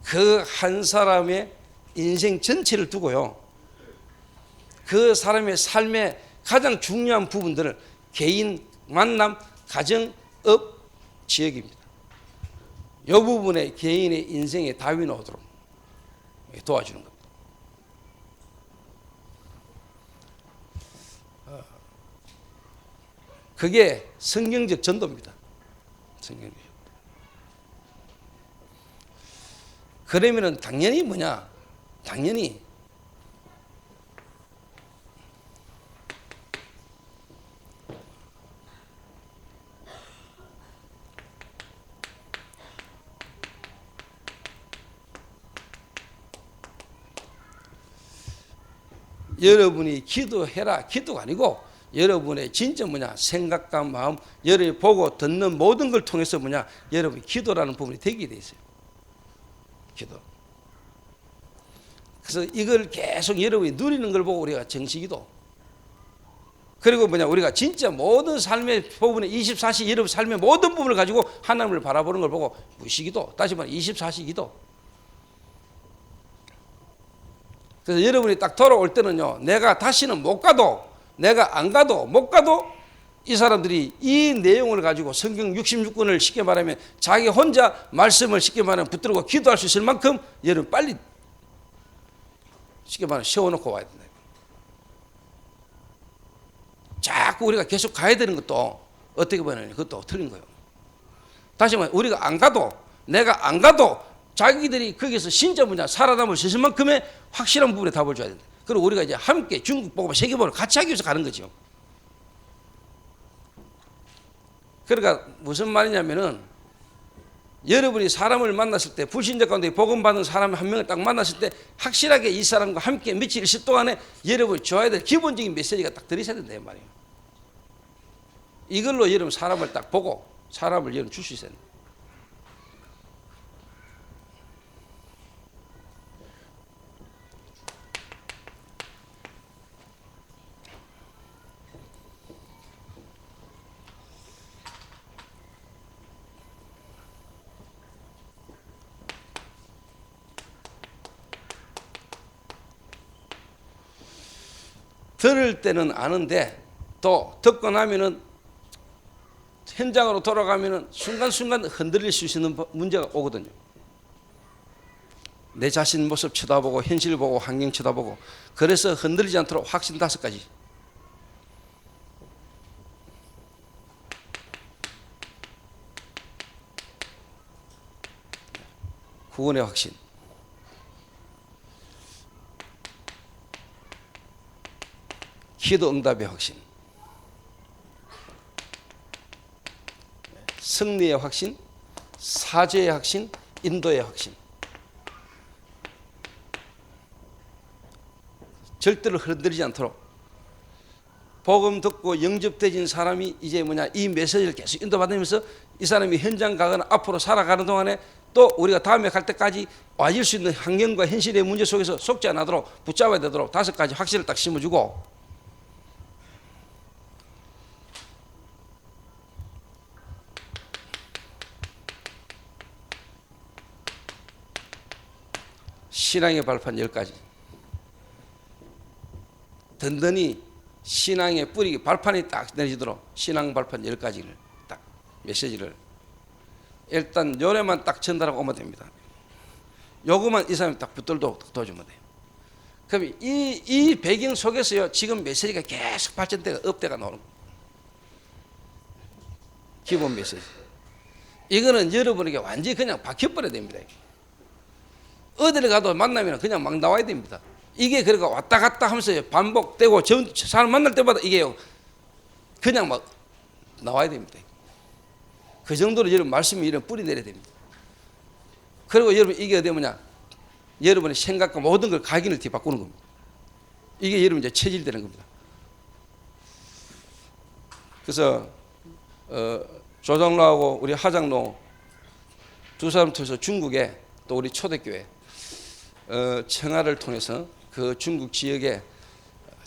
그 한 사람의 인생 전체를 두고요, 그 사람의 삶의 가장 중요한 부분들을 개인, 만남, 가정, 업, 지역입니다. 이 부분에 개인의 인생에 답이 나오도록 도와주는 겁니다. 그게 성경적 전도입니다. 성경적. 그러면은 당연히 뭐냐? 당연히 여러분이 기도해라, 기도가 아니고 여러분의 진짜 뭐냐, 생각과 마음, 여러분이 보고 듣는 모든 걸 통해서 뭐냐, 여러분이 기도라는 부분이 되게 돼 있어요. 기도. 그래서 이걸 계속 여러분이 누리는 걸 보고 우리가 정식기도. 그리고 뭐냐, 우리가 진짜 모든 삶의 부분에 24시 여러분 삶의 모든 부분을 가지고 하나님을 바라보는 걸 보고 무시기도. 다시 말해 24시 기도. 그래서 여러분이 딱 돌아올 때는요, 내가 다시는 못 가도, 내가 안 가도 못 가도 이 사람들이 이 내용을 가지고 성경 66권을 쉽게 말하면 자기 혼자 말씀을 쉽게 말하면 붙들고 기도할 수 있을 만큼 여러분 빨리 쉽게 말하면 세워놓고 와야 된다. 자꾸 우리가 계속 가야 되는 것도 어떻게 보면 그것도 틀린 거예요. 다시 말해 우리가 안 가도, 내가 안 가도 자기들이 거기서 진짜 뭐냐 살아남을 수 있을 만큼의 확실한 부분에 답을 줘야 된다. 그리고 우리가 이제 함께 중국 복음 세계복음을 같이 하기 위해서 가는 거죠. 그러니까 무슨 말이냐면은 여러분이 사람을 만났을 때 불신자 가운데 복음 받은 사람 한 명을 딱 만났을 때 확실하게 이 사람과 함께 며칠 일시 동안에 여러분이 줘야 될 기본적인 메시지가 딱 들으셔야 된다 이 말이에요. 이걸로 여러분 사람을 딱 보고 사람을 여러분 줄 수 있어야 된다. 들을 때는 아는데 또 듣고 나면은 현장으로 돌아가면은 순간순간 흔들릴 수 있는 문제가 오거든요. 내 자신 모습 쳐다보고 현실 보고 환경 쳐다보고 그래서 흔들리지 않도록 확신 5가지. 구원의 확신. 기도 응답의 확신, 승리의 확신, 사죄의 확신, 인도의 확신. 절대로 흔들리지 않도록 복음 듣고 영접되진 사람이 이제 뭐냐 이 메시지를 계속 인도받으면서 이 사람이 현장 가거나 앞으로 살아가는 동안에 또 우리가 다음에 갈 때까지 와질 수 있는 환경과 현실의 문제 속에서 속지 않도록 붙잡아야 되도록 5가지 확신을 딱 심어주고, 신앙의 발판 10가지. 든든히 신앙의 뿌리 발판이 딱 내리도록 신앙 발판 10가지를 딱 메시지를 일단 요래만 딱 전달하고 오면 됩니다. 요거만 이 사람이 딱 붙들도록 도와주면 돼요. 그럼 이 배경 속에서요 지금 메시지가 계속 발전되가 업대가 나오는 거예요. 기본 메시지. 이거는 여러분에게 완전히 그냥 박혀버려야 됩니다. 어디를 가도 만나면 그냥 막 나와야 됩니다. 이게 그러니까 왔다 갔다 하면서 반복되고 사람 만날 때마다 이게 그냥 막 나와야 됩니다. 그 정도로 여러분 말씀이 이런 뿌리 내려야 됩니다. 그리고 여러분 이게 어디 뭐냐? 여러분의 생각과 모든 걸 각인을 뒤바꾸는 겁니다. 이게 여러분 이제 체질되는 겁니다. 그래서 조장로하고 우리 하장로 두 사람 통해서 중국에 또 우리 초대교회 청하를 통해서 그 중국 지역에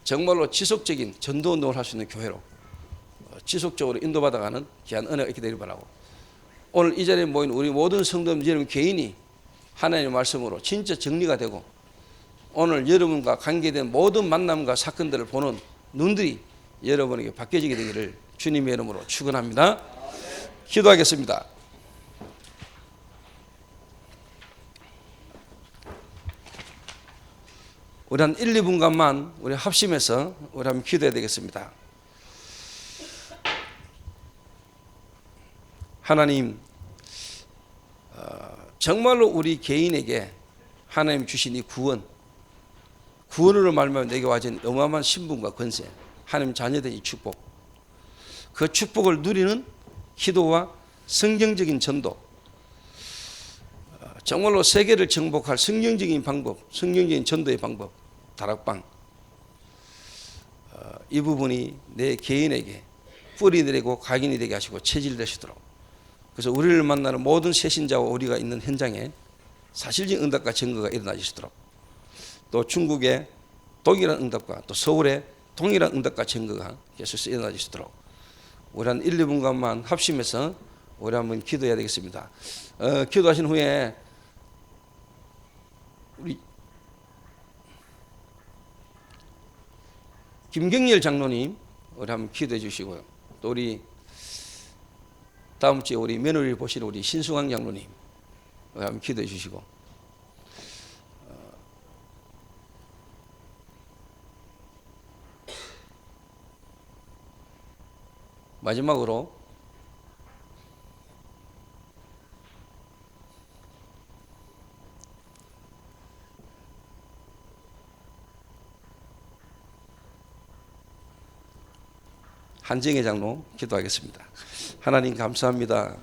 정말로 지속적인 전도 운동을 할 수 있는 교회로 지속적으로 인도받아가는 귀한 은혜가 있게 되길 바라고, 오늘 이 자리에 모인 우리 모든 성도들 여러분 개인이 하나님의 말씀으로 진짜 정리가 되고 오늘 여러분과 관계된 모든 만남과 사건들을 보는 눈들이 여러분에게 바뀌어지게 되기를 주님의 이름으로 축원합니다. 기도하겠습니다. 우리 한 1, 2분간만 우리 합심해서 우리 한번 기도해야 되겠습니다. 하나님, 정말로 우리 개인에게 하나님 주신 이 구원으로 말미암아 내게 와진 어마어마한 신분과 권세, 하나님 자녀된 이 축복, 그 축복을 누리는 기도와 성경적인 전도, 정말로 세계를 정복할 성경적인 방법, 성경적인 전도의 방법, 다락방, 이 부분이 내 개인에게 뿌리 내리고 각인이 되게 하시고 체질 되시도록, 그래서 우리를 만나는 모든 새신자와 우리가 있는 현장에 사실적인 응답과 증거가 일어나시도록, 또 중국의 동일한 응답과 또 서울의 동일한 응답과 증거가 계속 일어나시도록 우리 한 1, 2분간만 합심해서 우리 한번 기도해야 되겠습니다. 기도하신 후에 우리 김경렬 장로님 우리 한번 기도해 주시고요. 또 우리 다음 주에 우리 며느리를 보실 우리 신수광 장로님 우리 한번 기도해 주시고, 마지막으로 한정혜 장로 기도하겠습니다. 하나님 감사합니다.